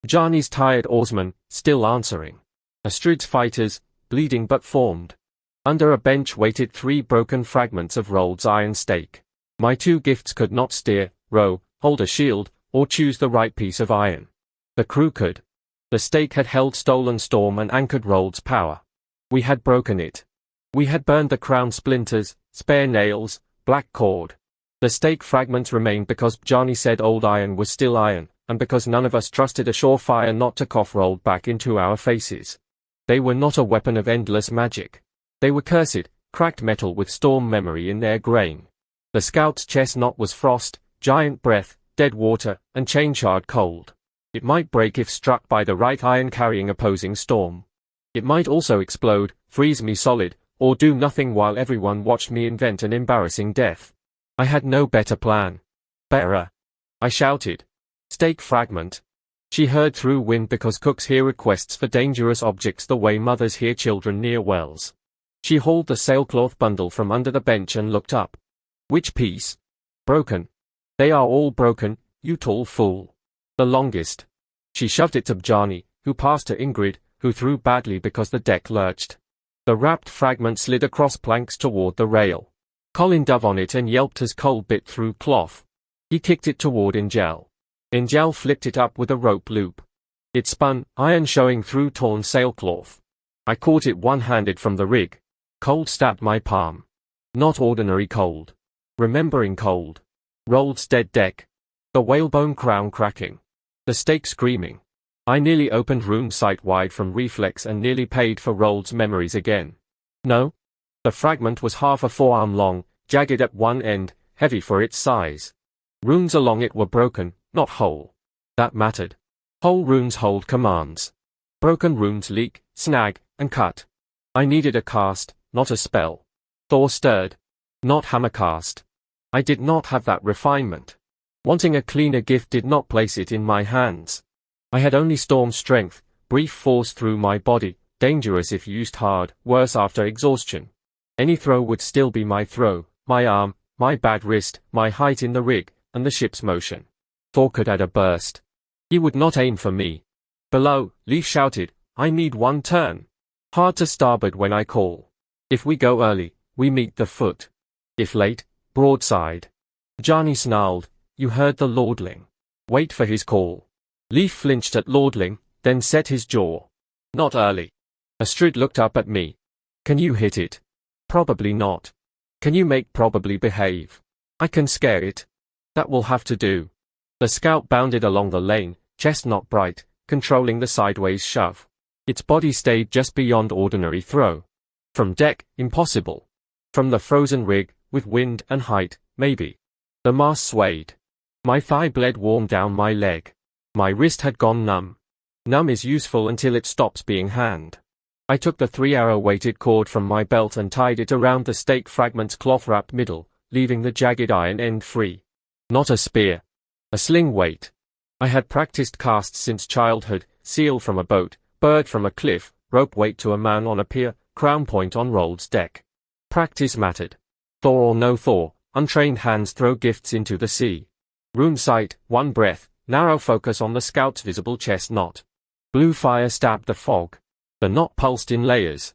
Bjarni's tired oarsman, still answering. Astrid's fighters, bleeding but formed. Under a bench waited 3 broken fragments of Hroald's iron stake. My 2 gifts could not steer, row, hold a shield, or choose the right piece of iron. The crew could. The stake had held stolen storm and anchored Hroald's power. We had broken it. We had burned the crown splinters, spare nails, black cord. The stake fragments remained because Bjarni said old iron was still iron, and because none of us trusted a surefire not to cough Hroald back into our faces. They were not a weapon of endless magic. They were cursed, cracked metal with storm memory in their grain. The scout's chest knot was frost, giant breath, dead water, and chain shard cold. It might break if struck by the right iron carrying opposing storm. It might also explode, freeze me solid, or do nothing while everyone watched me invent an embarrassing death. I had no better plan. Bera. I shouted. Stake fragment. She heard through wind because cooks hear requests for dangerous objects the way mothers hear children near wells. She hauled the sailcloth bundle from under the bench and looked up. Which piece? Broken. They are all broken, you tall fool. The longest. She shoved it to Bjarni, who passed to Ingrid, who threw badly because the deck lurched. The wrapped fragment slid across planks toward the rail. Colin dove on it and yelped as coal bit through cloth. He kicked it toward Ingel. Ingel flipped it up with a rope loop. It spun, iron showing through torn sailcloth. I caught it one-handed from the rig. Cold stabbed my palm. Not ordinary cold. Remembering cold. Hroald's dead deck. The whalebone crown cracking. The stake screaming. I nearly opened rune sight wide from reflex and nearly paid for Hroald's memories again. No. The fragment was half a forearm long, jagged at one end, heavy for its size. Runes along it were broken, not whole. That mattered. Whole runes hold commands. Broken runes leak, snag, and cut. I needed a cast, not a spell. Thor stirred. Not hammercast. I did not have that refinement. Wanting a cleaner gift did not place it in my hands. I had only storm strength, brief force through my body, dangerous if used hard, worse after exhaustion. Any throw would still be my throw, my arm, my bad wrist, my height in the rig, and the ship's motion. Thor could add a burst. He would not aim for me. Below, Leif shouted, I need one turn. Hard to starboard when I call. If we go early, we meet the foot. If late, broadside. Bjarni snarled, you heard the lordling. Wait for his call. Leif flinched at lordling, then set his jaw. Not early. Astrid looked up at me. Can you hit it? Probably not. Can you make probably behave? I can scare it. That will have to do. The scout bounded along the lane, chest not bright, controlling the sideways shove. Its body stayed just beyond ordinary throw. From deck, impossible. From the frozen rig, with wind and height, maybe. The mast swayed. My thigh bled warm down my leg. My wrist had gone numb. Numb is useful until it stops being hand. I took the 3-arrow weighted cord from my belt and tied it around the stake fragment's cloth-wrapped middle, leaving the jagged iron end free. Not a spear. A sling weight. I had practiced casts since childhood, seal from a boat, bird from a cliff, rope weight to a man on a pier, crown point on Hroald's deck. Practice mattered. Thor or no Thor, untrained hands throw gifts into the sea. Rune sight, one breath, narrow focus on the scout's visible chest knot. Blue fire stabbed the fog. The knot pulsed in layers.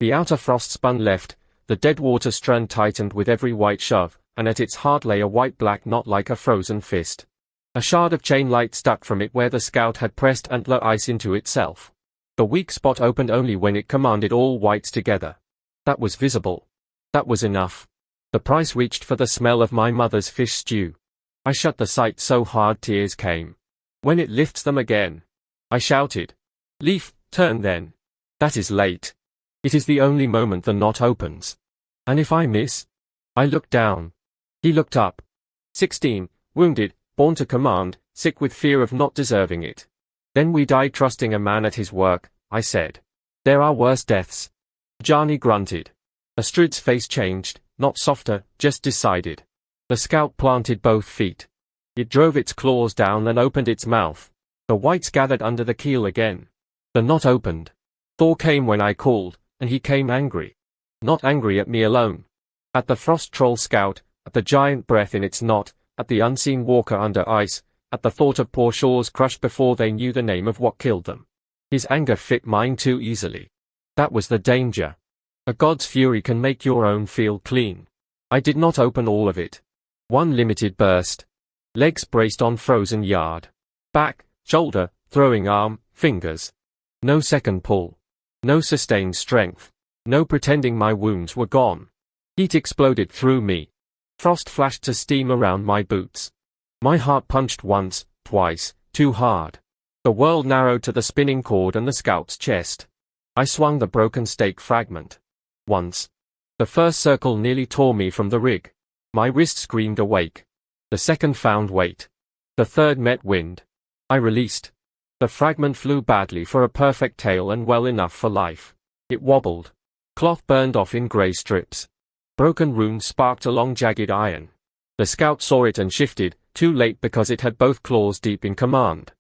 The outer frost spun left, the dead water strand tightened with every white shove, and at its heart lay a white-black knot like a frozen fist. A shard of chain light stuck from it where the scout had pressed antler ice into itself. The weak spot opened only when it commanded all whites together. That was visible. That was enough. The price reached for the smell of my mother's fish stew. I shut the sight so hard tears came. When it lifts them again. I shouted. Leif, turn then. That is late. It is the only moment the knot opens. And if I miss? I looked down. He looked up. 16, wounded, born to command, sick with fear of not deserving it. Then we died trusting a man at his work, I said. There are worse deaths. Bjarni grunted. Astrid's face changed, not softer, just decided. The scout planted both feet. It drove its claws down and opened its mouth. The whites gathered under the keel again. The knot opened. Thor came when I called, and he came angry. Not angry at me alone. At the frost troll scout, at the giant breath in its knot, at the unseen walker under ice, at the thought of poor shores crushed before they knew the name of what killed them. His anger fit mine too easily. That was the danger. A god's fury can make your own feel clean. I did not open all of it. One limited burst. Legs braced on frozen yard. Back, shoulder, throwing arm, fingers. No second pull. No sustained strength. No pretending my wounds were gone. Heat exploded through me. Frost flashed to steam around my boots. My heart punched once, twice, too hard. The world narrowed to the spinning cord and the scout's chest. I swung the broken stake fragment. Once. The first circle nearly tore me from the rig. My wrist screamed awake. The second found weight. The third met wind. I released. The fragment flew badly for a perfect tail and well enough for life. It wobbled. Cloth burned off in grey strips. Broken runes sparked along jagged iron. The scout saw it and shifted, too late because it had both claws deep in command.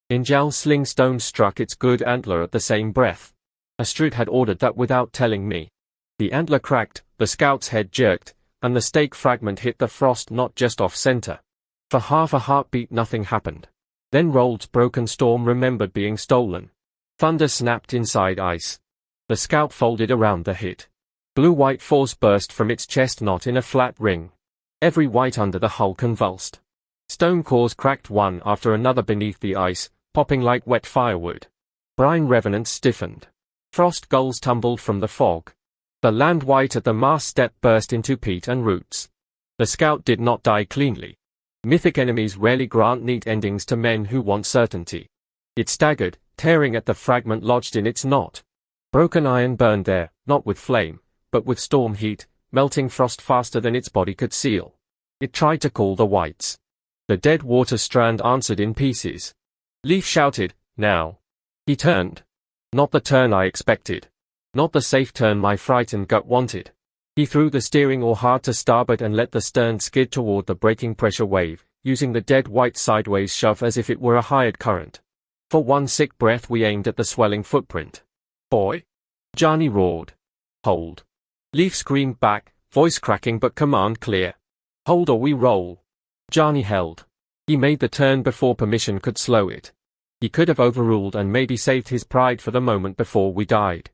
Injal's sling stone struck its good antler at the same breath. Astrid had ordered that without telling me. The antler cracked, the scout's head jerked, and the stake fragment hit the frost knot just off center. For half a heartbeat nothing happened. Then Hroald's broken storm remembered being stolen. Thunder snapped inside ice. The scout folded around the hit. Blue-white force burst from its chest knot in a flat ring. Every white under the hull convulsed. Stone cores cracked one after another beneath the ice, popping like wet firewood. Brine revenants stiffened. Frost gulls tumbled from the fog. The land white at the mast step burst into peat and roots. The scout did not die cleanly. Mythic enemies rarely grant neat endings to men who want certainty. It staggered, tearing at the fragment lodged in its knot. Broken iron burned there, not with flame, but with storm heat, melting frost faster than its body could seal. It tried to call the whites. The dead water strand answered in pieces. Leaf shouted, "Now." He turned. Not the turn I expected. Not the safe turn my frightened gut wanted. He threw the steering oar hard to starboard and let the stern skid toward the breaking pressure wave, using the dead white sideways shove as if it were a hired current. For one sick breath we aimed at the swelling footprint. "Boy!" Johnny roared. "Hold." Leaf screamed back, voice cracking but command clear. "Hold or we roll." Johnny held. He made the turn before permission could slow it. He could have overruled and maybe saved his pride for the moment before we died.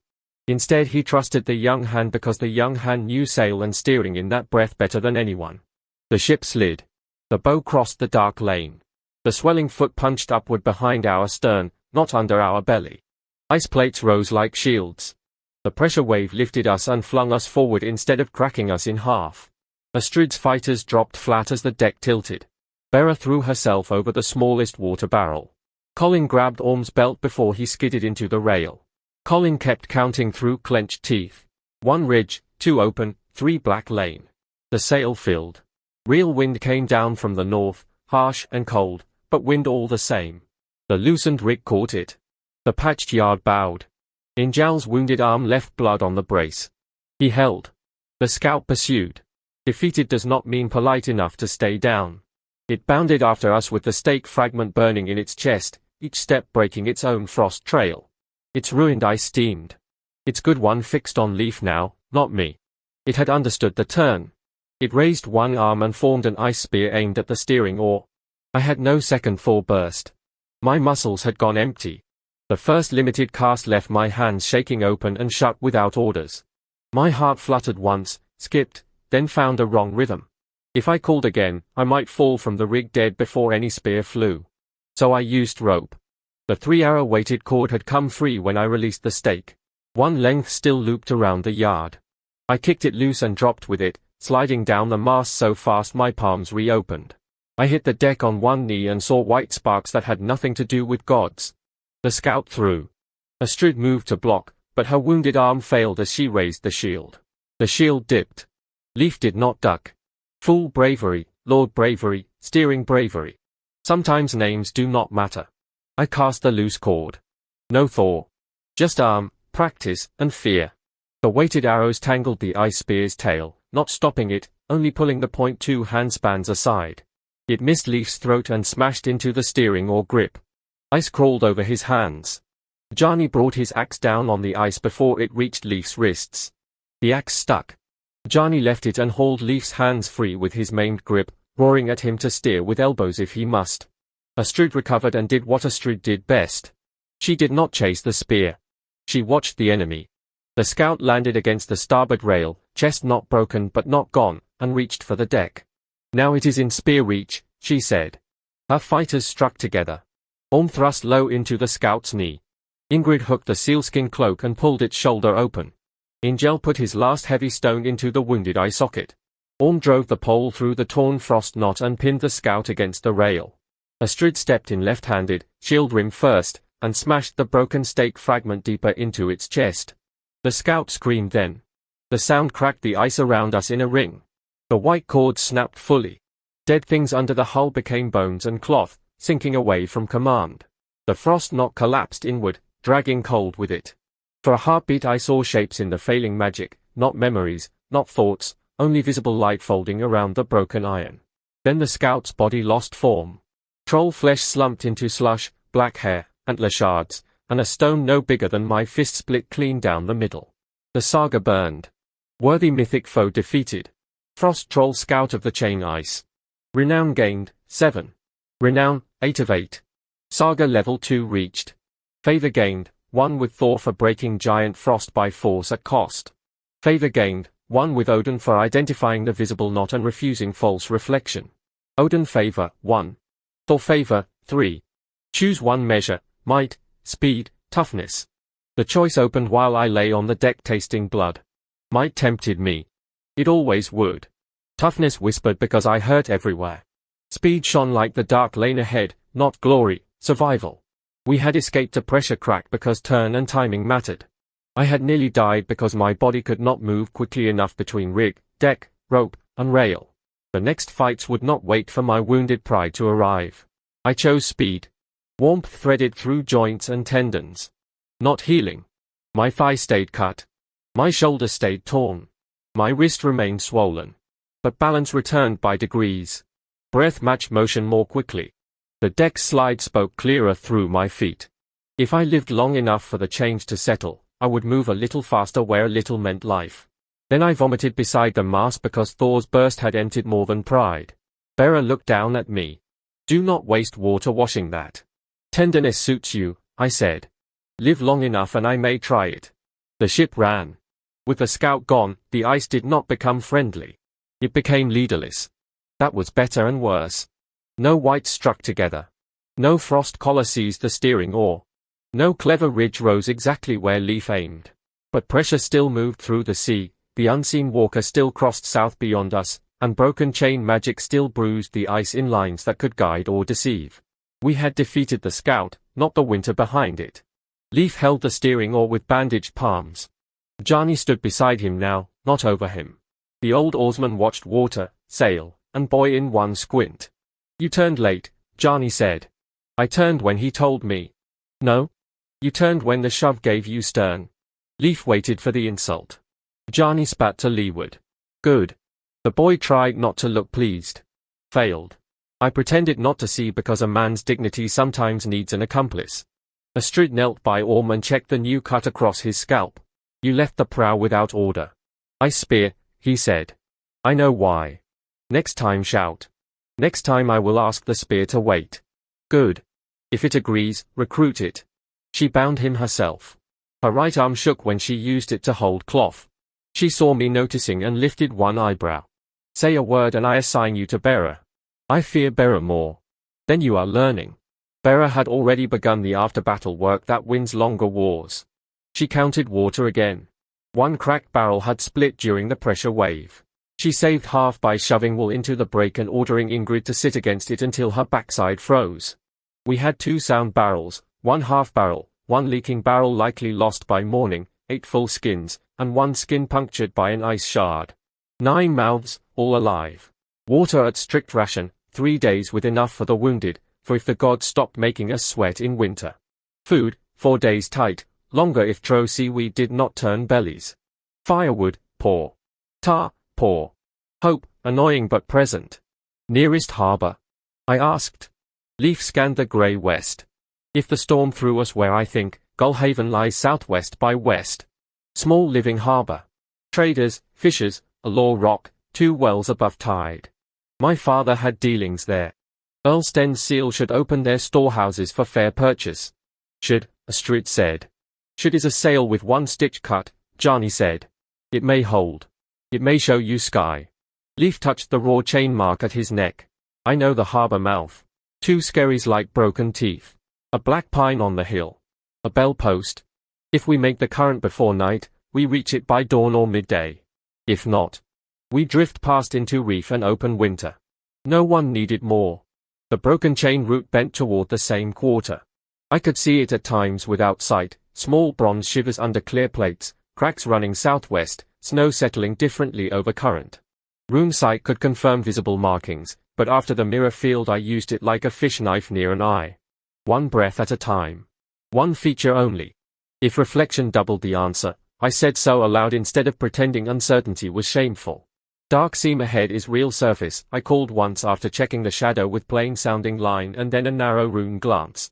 Instead he trusted the young hand because the young hand knew sail and steering in that breath better than anyone. The ship slid. The bow crossed the dark lane. The swelling foot punched upward behind our stern, not under our belly. Ice plates rose like shields. The pressure wave lifted us and flung us forward instead of cracking us in half. Astrid's fighters dropped flat as the deck tilted. Bera threw herself over the smallest water barrel. Colin grabbed Orm's belt before he skidded into the rail. Colin kept counting through clenched teeth. 1 ridge, 2 open, 3 black lane. The sail filled. Real wind came down from the north, harsh and cold, but wind all the same. The loosened rig caught it. The patched yard bowed. Injal's wounded arm left blood on the brace. He held. The scout pursued. Defeated does not mean polite enough to stay down. It bounded after us with the stake fragment burning in its chest, each step breaking its own frost trail. Its ruined eye steamed. Its good one fixed on Leaf now, not me. It had understood the turn. It raised one arm and formed an ice spear aimed at the steering oar. I had no second full burst. My muscles had gone empty. The first limited cast left my hands shaking open and shut without orders. My heart fluttered once, skipped, then found a wrong rhythm. If I called again, I might fall from the rig dead before any spear flew. So I used rope. The 3-arrow weighted cord had come free when I released the stake. One length still looped around the yard. I kicked it loose and dropped with it, sliding down the mast so fast my palms reopened. I hit the deck on one knee and saw white sparks that had nothing to do with gods. The scout threw. Astrid moved to block, but her wounded arm failed as she raised the shield. The shield dipped. Leaf did not duck. Fool bravery, Lord bravery, steering bravery. Sometimes names do not matter. I cast the loose cord. No Thor. Just arm, practice, and fear. The weighted arrows tangled the ice spear's tail, not stopping it, only pulling the .2 handspans aside. It missed Leaf's throat and smashed into the steering oar grip. Ice crawled over his hands. Johnny brought his axe down on the ice before it reached Leaf's wrists. The axe stuck. Johnny left it and hauled Leaf's hands free with his maimed grip, roaring at him to steer with elbows if he must. Astrid recovered and did what Astrid did best. She did not chase the spear. She watched the enemy. The scout landed against the starboard rail, chest not broken but not gone, and reached for the deck. "Now it is in spear reach," she said. Her fighters struck together. Orm thrust low into the scout's knee. Ingrid hooked the sealskin cloak and pulled its shoulder open. Ingel put his last heavy stone into the wounded eye socket. Orm drove the pole through the torn frost knot and pinned the scout against the rail. Astrid stepped in left-handed, shield rim first, and smashed the broken stake fragment deeper into its chest. The scout screamed then. The sound cracked the ice around us in a ring. The white cord snapped fully. Dead things under the hull became bones and cloth, sinking away from command. The frost knot collapsed inward, dragging cold with it. For a heartbeat I saw shapes in the failing magic, not memories, not thoughts, only visible light folding around the broken iron. Then the scout's body lost form. Troll flesh slumped into slush, black hair, antler shards, and a stone no bigger than my fist split clean down the middle. The saga burned. Worthy mythic foe defeated. Frost troll scout of the chain ice. Renown gained, 7. Renown, 8 of 8. Saga level 2 reached. Favor gained, 1 with Thor for breaking giant frost by force at cost. Favor gained, 1 with Odin for identifying the visible knot and refusing false reflection. Odin favor, 1. Thor favor, 3. Choose one measure: might, speed, toughness. The choice opened while I lay on the deck tasting blood. Might tempted me. It always would. Toughness whispered because I hurt everywhere. Speed shone like the dark lane ahead, not glory, survival. We had escaped a pressure crack because turn and timing mattered. I had nearly died because my body could not move quickly enough between rig, deck, rope, and rail. The next fights would not wait for my wounded pride to arrive. I chose speed. Warmth threaded through joints and tendons. Not healing. My thigh stayed cut. My shoulder stayed torn. My wrist remained swollen. But balance returned by degrees. Breath matched motion more quickly. The deck slide spoke clearer through my feet. If I lived long enough for the change to settle, I would move a little faster where a little meant life. Then I vomited beside the mast because Thor's burst had emptied more than pride. Bera looked down at me. Do not waste water washing that. Tenderness suits you, I said. Live long enough and I may try it. The ship ran. With the scout gone, the ice did not become friendly. It became leaderless. That was better and worse. No whites struck together. No frost collar seized the steering oar. No clever ridge rose exactly where Leaf aimed. But pressure still moved through the sea, the unseen walker still crossed south beyond us, and broken chain magic still bruised the ice in lines that could guide or deceive. We had defeated the scout, not the winter behind it. Leaf held the steering oar with bandaged palms. Bjarni stood beside him now, not over him. The old oarsman watched water, sail, and buoy in one squint. You turned late, Bjarni said. I turned when he told me. No? You turned when the shove gave you stern. Leaf waited for the insult. Bjarni spat to leeward. Good. The boy tried not to look pleased. Failed. I pretended not to see because a man's dignity sometimes needs an accomplice. Astrid knelt by Orm and checked the new cut across his scalp. You left the prow without order. I spear, he said. I know why. Next time shout. Next time I will ask the spear to wait. Good. If it agrees, recruit it. She bound him herself. Her right arm shook when she used it to hold cloth. She saw me noticing and lifted one eyebrow. Say a word and I assign you to Bera. I fear Bera more. Then you are learning. Bera had already begun the after-battle work that wins longer wars. She counted water again. One cracked barrel had split during the pressure wave. She saved half by shoving wool into the break and ordering Ingrid to sit against it until her backside froze. We had 2 sound barrels, 1 half barrel, 1 leaking barrel likely lost by morning, 8 full skins, and 1 skin punctured by an ice shard. 9 mouths, all alive. Water at strict ration, 3 days with enough for the wounded, for if the gods stopped making us sweat in winter. Food, 4 days tight, longer if tro seaweed did not turn bellies. Firewood, poor. Tar, poor. Hope, annoying but present. Nearest harbor? I asked. Leaf scanned the grey west. If the storm threw us where I think, Gullhaven lies southwest by west. Small living harbor. Traders, fishers, a low rock, 2 wells above tide. My father had dealings there. Erlsten's seal should open their storehouses for fair purchase. Should, Astrid said. Should is a sail with 1 stitch cut, Bjarni said. It may hold. It may show you sky. Leaf touched the raw chain mark at his neck. I know the harbor mouth. 2 skerries like broken teeth. A black pine on the hill. A bell post. If we make the current before night, we reach it by dawn or midday. If not, we drift past into reef and open winter. No one needed more. The broken chain route bent toward the same quarter. I could see it at times without sight, small bronze shivers under clear plates, cracks running southwest, snow settling differently over current. Rune sight could confirm visible markings, but after the mirror field I used it like a fish knife near an eye. 1 breath at a time. 1 feature only. If reflection doubled the answer, I said so aloud instead of pretending uncertainty was shameful. Dark seam ahead is real surface, I called once after checking the shadow with plain sounding line and then a narrow rune glance.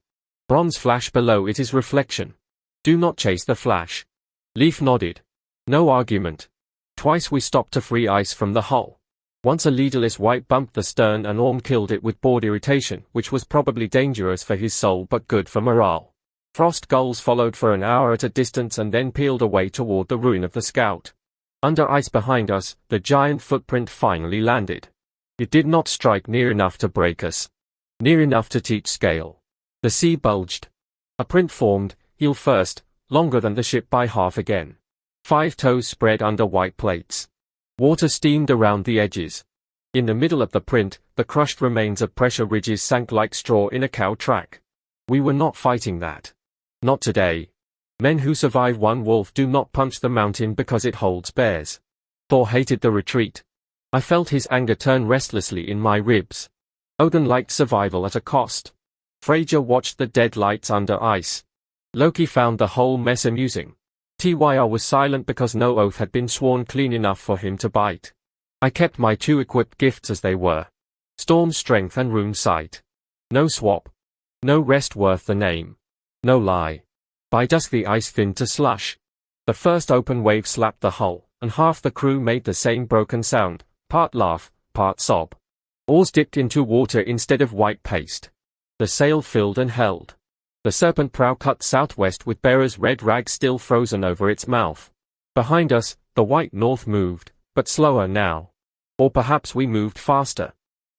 Bronze flash below it is reflection. Do not chase the flash. Leaf nodded. No argument. Twice we stopped to free ice from the hull. Once a leaderless white bumped the stern and Orm killed it with bored irritation, which was probably dangerous for his soul but good for morale. Frost gulls followed for an hour at a distance and then peeled away toward the ruin of the scout. Under ice behind us, the giant footprint finally landed. It did not strike near enough to break us. Near enough to teach scale. The sea bulged. A print formed, heel first, longer than the ship by half again. 5 toes spread under white plates. Water steamed around the edges. In the middle of the print, the crushed remains of pressure ridges sank like straw in a cow track. We were not fighting that. Not today. Men who survive one wolf do not punch the mountain because it holds bears. Thor hated the retreat. I felt his anger turn restlessly in my ribs. Odin liked survival at a cost. Freyja watched the dead lights under ice. Loki found the whole mess amusing. Tyr was silent because no oath had been sworn clean enough for him to bite. I kept my 2 equipped gifts as they were. Storm's strength and Rune sight. No swap. No rest worth the name. No lie. By dusk the ice thinned to slush. The first open wave slapped the hull, and half the crew made the same broken sound, part laugh, part sob. Oars dipped into water instead of white paste. The sail filled and held. The serpent prow cut southwest with Bera's red rag still frozen over its mouth. Behind us, the white north moved, but slower now. Or perhaps we moved faster.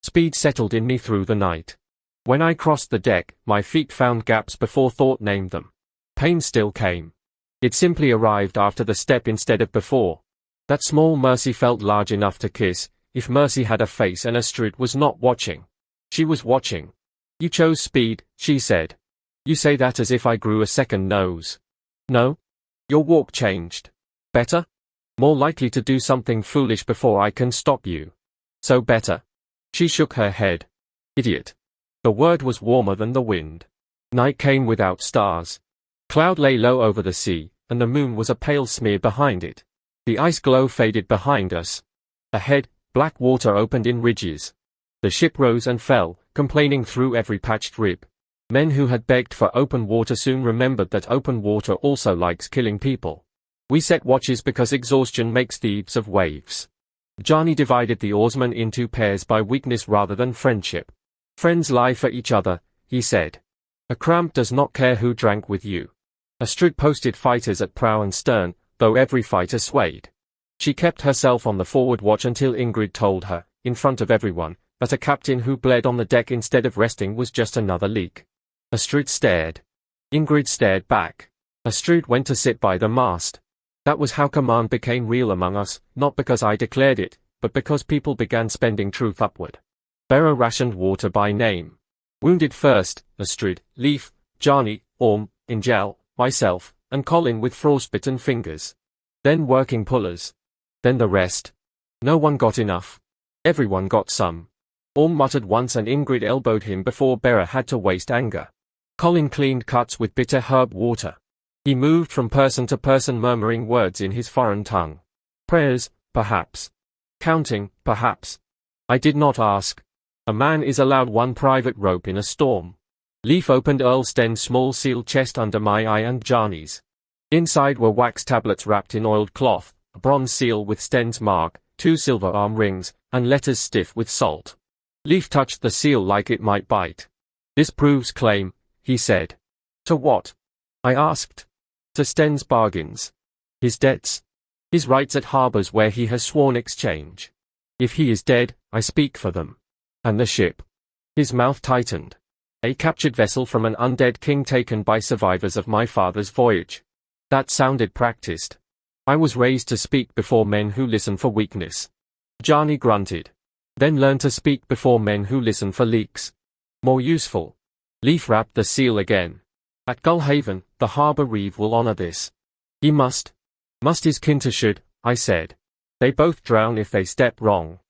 Speed settled in me through the night. When I crossed the deck, my feet found gaps before thought named them. Pain still came. It simply arrived after the step instead of before. That small mercy felt large enough to kiss, if mercy had a face and Astrid was not watching. She was watching. You chose speed, she said. You say that as if I grew a second nose. No? Your walk changed. Better? More likely to do something foolish before I can stop you. So better? She shook her head. Idiot. The word was warmer than the wind. Night came without stars. Cloud lay low over the sea, and the moon was a pale smear behind it. The ice glow faded behind us. Ahead, black water opened in ridges. The ship rose and fell, complaining through every patched rib. Men who had begged for open water soon remembered that open water also likes killing people. We set watches because exhaustion makes thieves of waves. Johnny divided the oarsmen into pairs by weakness rather than friendship. Friends lie for each other, he said. A cramp does not care who drank with you. Astrid posted fighters at prow and stern, though every fighter swayed. She kept herself on the forward watch until Ingrid told her, in front of everyone, that a captain who bled on the deck instead of resting was just another leak. Astrid stared. Ingrid stared back. Astrid went to sit by the mast. That was how command became real among us, not because I declared it, but because people began spending truth upward. Bera rationed water by name. Wounded first, Astrid, Leif, Johnny, Orm, Ingel, myself, and Colin with frostbitten fingers. Then working pullers. Then the rest. No one got enough. Everyone got some. Orm muttered once and Ingrid elbowed him before Bera had to waste anger. Colin cleaned cuts with bitter herb water. He moved from person to person murmuring words in his foreign tongue. Prayers, perhaps. Counting, perhaps. I did not ask. A man is allowed 1 private rope in a storm. Leif opened Earl Sten's small sealed chest under my eye and Johnny's. Inside were wax tablets wrapped in oiled cloth, a bronze seal with Sten's mark, 2 silver arm rings, and letters stiff with salt. Leif touched the seal like it might bite. This proves claim, he said. To what? I asked. To Sten's bargains. His debts. His rights at harbors where he has sworn exchange. If he is dead, I speak for them. And the ship. His mouth tightened. A captured vessel from an undead king taken by survivors of my father's voyage. That sounded practiced. I was raised to speak before men who listen for weakness. Johnny grunted. Then learn to speak before men who listen for leaks. More useful. Leif wrapped the seal again. At Gullhaven, the harbor reeve will honor this. He must. Must is kin to should, I said. They both drown if they step wrong.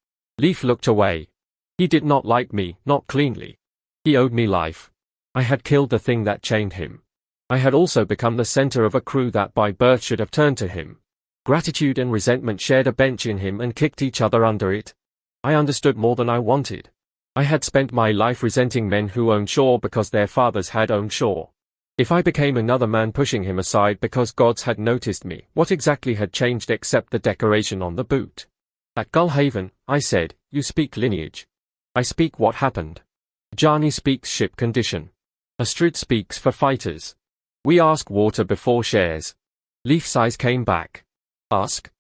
Leif looked away. He did not like me, not cleanly. He owed me life. I had killed the thing that chained him. I had also become the center of a crew that by birth should have turned to him. Gratitude and resentment shared a bench in him and kicked each other under it. I understood more than I wanted. I had spent my life resenting men who owned shore because their fathers had owned shore. If I became another man pushing him aside because gods had noticed me, what exactly had changed except the decoration on the boot? At Gullhaven, I said, you speak lineage. I speak what happened. Johnny speaks ship condition. Astrid speaks for fighters. We ask water before shares. Leif's eyes came back. Ask.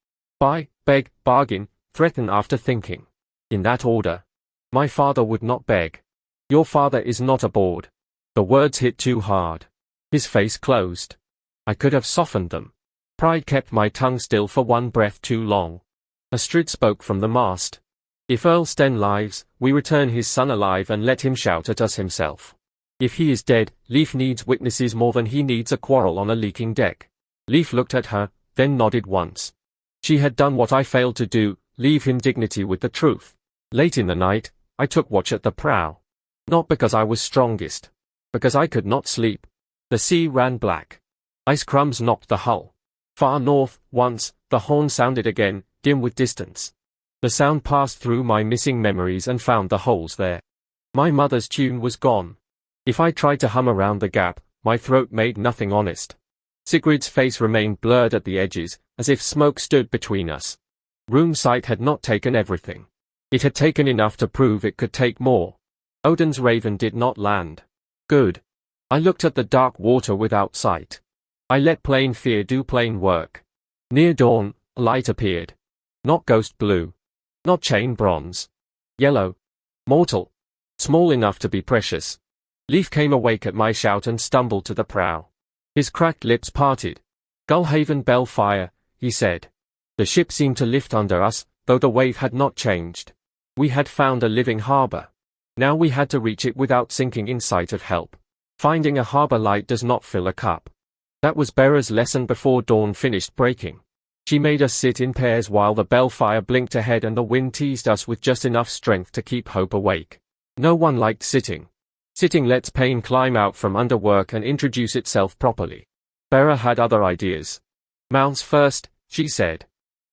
Buy, beg, bargain, threaten after thinking. In that order. My father would not beg. Your father is not aboard. The words hit too hard. His face closed. I could have softened them. Pride kept my tongue still for one breath too long. Astrid spoke from the mast. If Earl Sten lives, we return his son alive and let him shout at us himself. If he is dead, Leif needs witnesses more than he needs a quarrel on a leaking deck. Leif looked at her, then nodded once. She had done what I failed to do, leave him dignity with the truth. Late in the night, I took watch at the prow. Not because I was strongest. Because I could not sleep. The sea ran black. Ice crumbs knocked the hull. Far north, once, the horn sounded again, dim with distance. The sound passed through my missing memories and found the holes there. My mother's tune was gone. If I tried to hum around the gap, my throat made nothing honest. Sigrid's face remained blurred at the edges, as if smoke stood between us. Room sight had not taken everything. It had taken enough to prove it could take more. Odin's raven did not land. Good. I looked at the dark water without sight. I let plain fear do plain work. Near dawn, a light appeared. Not ghost blue. Not chain bronze. Yellow. Mortal. Small enough to be precious. Leif came awake at my shout and stumbled to the prow. His cracked lips parted. Gullhaven bell fire, he said. The ship seemed to lift under us, though the wave had not changed. We had found a living harbor. Now we had to reach it without sinking in sight of help. Finding a harbor light does not fill a cup. That was Bera's lesson before dawn finished breaking. She made us sit in pairs while the bell fire blinked ahead and the wind teased us with just enough strength to keep hope awake. No one liked sitting. Sitting lets pain climb out from under work and introduce itself properly. Bera had other ideas. Mouths first, she said.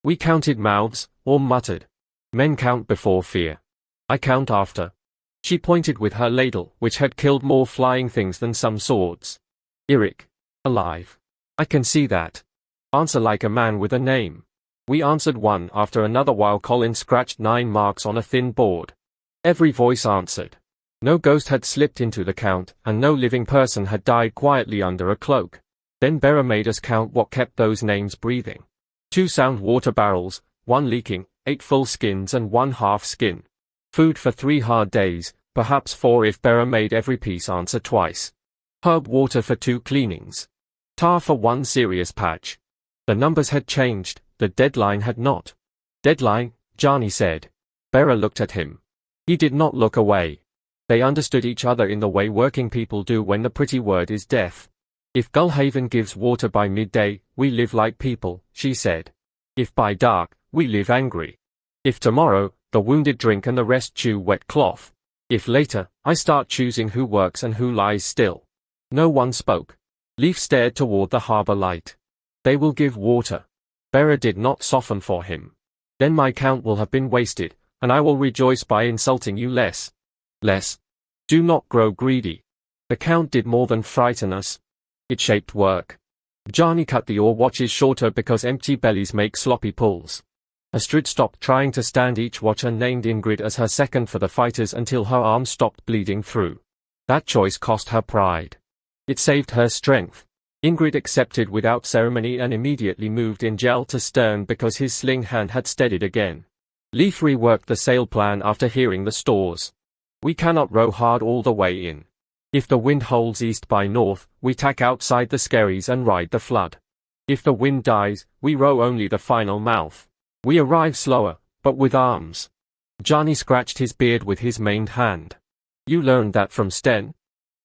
We counted mouths, or muttered. Men count before fear. I count after. She pointed with her ladle, which had killed more flying things than some swords. Eirik. Alive. I can see that. Answer like a man with a name. We answered one after another while Colin scratched 9 marks on a thin board. Every voice answered. No ghost had slipped into the count, and no living person had died quietly under a cloak. Then Bera made us count what kept those names breathing. 2 sound water barrels, 1 leaking, 8 full skins and 1 half skin. Food for 3 hard days, perhaps 4 if Bera made every piece answer twice. Herb water for 2 cleanings. Tar for 1 serious patch. The numbers had changed, the deadline had not. Deadline, Jarni said. Bera looked at him. He did not look away. They understood each other in the way working people do when the pretty word is death. If Gullhaven gives water by midday, we live like people, she said. If by dark, we live angry. If tomorrow, the wounded drink and the rest chew wet cloth. If later, I start choosing who works and who lies still. No one spoke. Leif stared toward the harbor light. They will give water. Bera did not soften for him. Then my count will have been wasted, and I will rejoice by insulting you less. Less. Do not grow greedy. The count did more than frighten us. It shaped work. Jarni cut the oar watches shorter because empty bellies make sloppy pulls. Astrid stopped trying to stand each watch and named Ingrid as her second for the fighters until her arm stopped bleeding through. That choice cost her pride. It saved her strength. Ingrid accepted without ceremony and immediately moved in gel to stern because his sling hand had steadied again. Leif reworked the sail plan after hearing the stores. We cannot row hard all the way in. If the wind holds east by north, we tack outside the Skerries and ride the flood. If the wind dies, we row only the final mouth. We arrive slower, but with arms. Jarni scratched his beard with his maned hand. You learned that from Sten?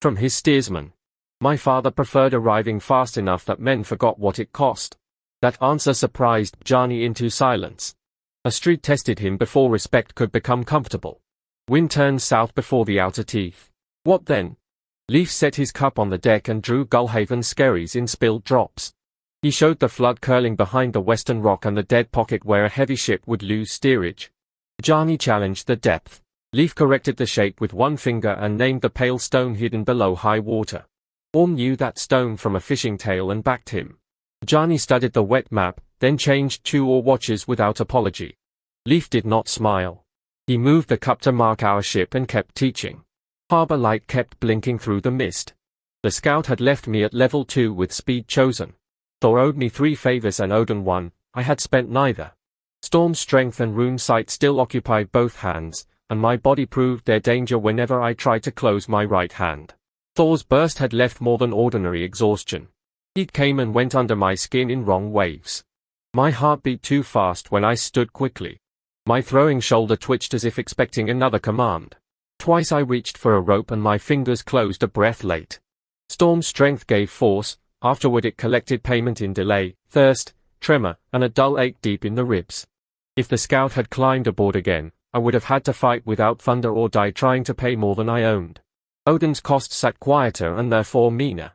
From his steersman. My father preferred arriving fast enough that men forgot what it cost. That answer surprised Jarni into silence. Astrid tested him before respect could become comfortable. Wind turned south before the outer teeth. What then? Leif set his cup on the deck and drew Gullhaven Skerries in spilled drops. He showed the flood curling behind the western rock and the dead pocket where a heavy ship would lose steerage. Jarni challenged the depth. Leif corrected the shape with 1 finger and named the pale stone hidden below high water. Orm knew that stone from a fishing tail and backed him. Jarni studied the wet map, then changed 2 oar watches without apology. Leif did not smile. He moved the cup to mark our ship and kept teaching. Harbor light kept blinking through the mist. The scout had left me at level 2 with speed chosen. Thor owed me 3 favors and Odin 1, I had spent neither. Storm strength and rune sight still occupied both hands, and my body proved their danger whenever I tried to close my right hand. Thor's burst had left more than ordinary exhaustion. It came and went under my skin in wrong waves. My heart beat too fast when I stood quickly. My throwing shoulder twitched as if expecting another command. Twice I reached for a rope and my fingers closed a breath late. Storm's strength gave force, afterward it collected payment in delay, thirst, tremor, and a dull ache deep in the ribs. If the scout had climbed aboard again, I would have had to fight without thunder or die trying to pay more than I owned. Odin's cost sat quieter and therefore meaner.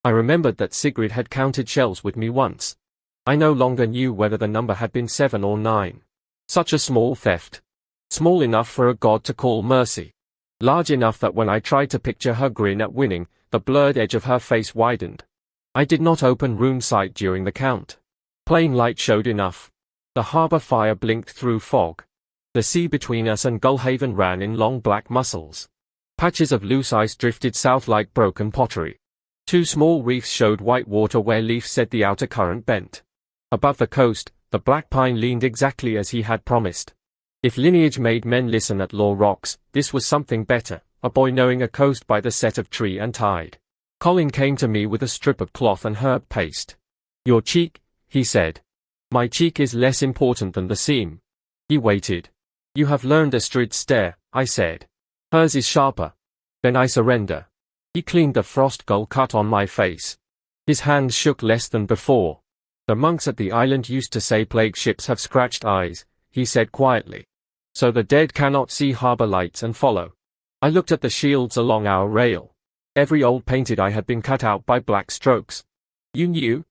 I remembered that Sigrid had counted shells with me once. I no longer knew whether the number had been 7 or 9. Such a small theft. Small enough for a god to call mercy. Large enough that when I tried to picture her grin at winning, the blurred edge of her face widened. I did not open rune sight during the count. Plain light showed enough. The harbor fire blinked through fog. The sea between us and Gullhaven ran in long black muscles. Patches of loose ice drifted south like broken pottery. 2 small reefs showed white water where Leaf said the outer current bent. Above the coast, the black pine leaned exactly as he had promised. If lineage made men listen at Law Rocks, this was something better, a boy knowing a coast by the set of tree and tide. Colin came to me with a strip of cloth and herb paste. Your cheek, he said. My cheek is less important than the seam. He waited. You have learned Astrid's stare, I said. Hers is sharper. Then I surrender. He cleaned the frost gull cut on my face. His hands shook less than before. The monks at the island used to say plague ships have scratched eyes, he said quietly. So the dead cannot see harbor lights and follow. I looked at the shields along our rail. Every old painted eye had been cut out by black strokes. You knew?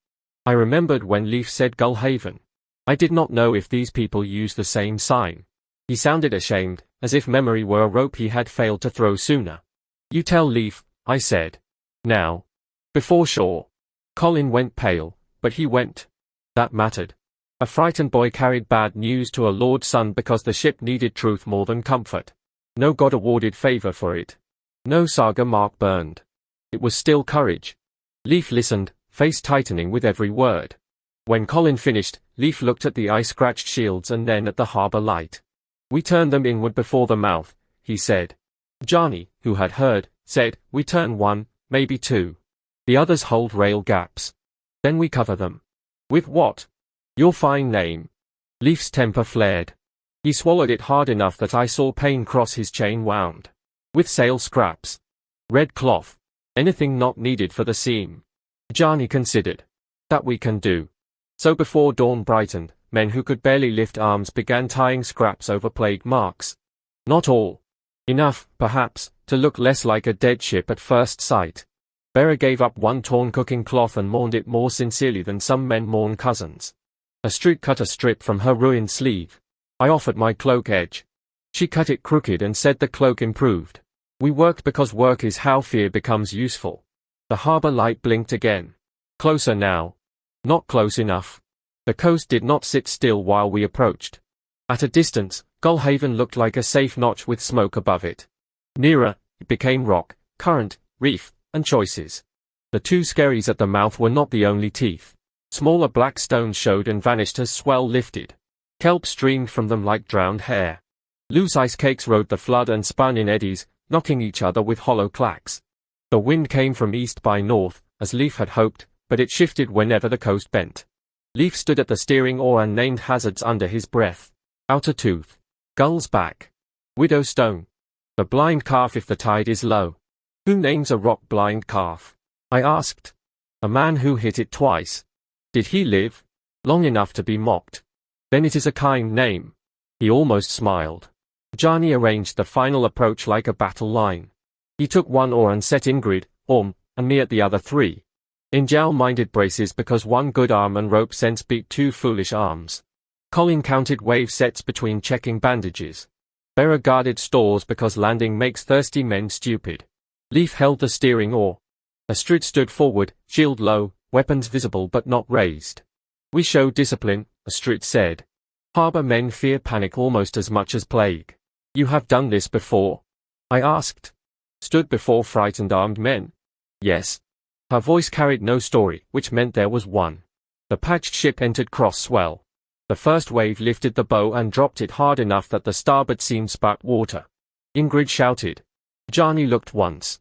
I remembered when Leaf said Gullhaven. I did not know if these people used the same sign. He sounded ashamed, as if memory were a rope he had failed to throw sooner. You tell Leaf, I said. Now. Before shore. Colin went pale, but he went. That mattered. A frightened boy carried bad news to a lord's son because the ship needed truth more than comfort. No god awarded favor for it. No saga mark burned. It was still courage. Leaf listened, face tightening with every word. When Colin finished, Leaf looked at the ice-scratched shields and then at the harbor light. We turned them inward before the mouth, he said. Jarni, who had heard, said, we turn 1, maybe 2. The others hold rail gaps. Then we cover them. With what? Your fine name. Leaf's temper flared. He swallowed it hard enough that I saw pain cross his chain wound. With sail scraps. Red cloth. Anything not needed for the seam. Jarni considered. That we can do. So before dawn brightened, men who could barely lift arms began tying scraps over plague marks. Not all. Enough, perhaps, to look less like a dead ship at first sight. Bera gave up one torn cooking cloth and mourned it more sincerely than some men mourn cousins. Astrid cut a strip from her ruined sleeve. I offered my cloak edge. She cut it crooked and said the cloak improved. We worked because work is how fear becomes useful. The harbor light blinked again. Closer now. Not close enough. The coast did not sit still while we approached. At a distance, Gullhaven looked like a safe notch with smoke above it. Nearer, it became rock, current, reef, and choices. The 2 Skerries at the mouth were not the only teeth. Smaller black stones showed and vanished as swell lifted. Kelp streamed from them like drowned hair. Loose ice cakes rode the flood and spun in eddies, knocking each other with hollow clacks. The wind came from east by north, as Leaf had hoped, but it shifted whenever the coast bent. Leaf stood at the steering oar and named hazards under his breath. Outer tooth. Gull's back. Widow stone. The blind calf if the tide is low. Who names a rock blind calf? I asked. A man who hit it twice. Did he live? Long enough to be mocked. Then it is a kind name. He almost smiled. Jarni arranged the final approach like a battle line. He took one oar and set Ingrid, Orm, and me at the other 3. Injal minded braces because one good arm and rope sense beat 2 foolish arms. Colin counted wave sets between checking bandages. Bera guarded stores because landing makes thirsty men stupid. Leaf held the steering oar. Astrid stood forward, shield low, weapons visible but not raised. We show discipline, Astrid said. Harbor men fear panic almost as much as plague. You have done this before? I asked. Stood before frightened armed men? Yes. Her voice carried no story, which meant there was one. The patched ship entered cross swell. The first wave lifted the bow and dropped it hard enough that the starboard seam spat water. Ingrid shouted. Jarni looked once.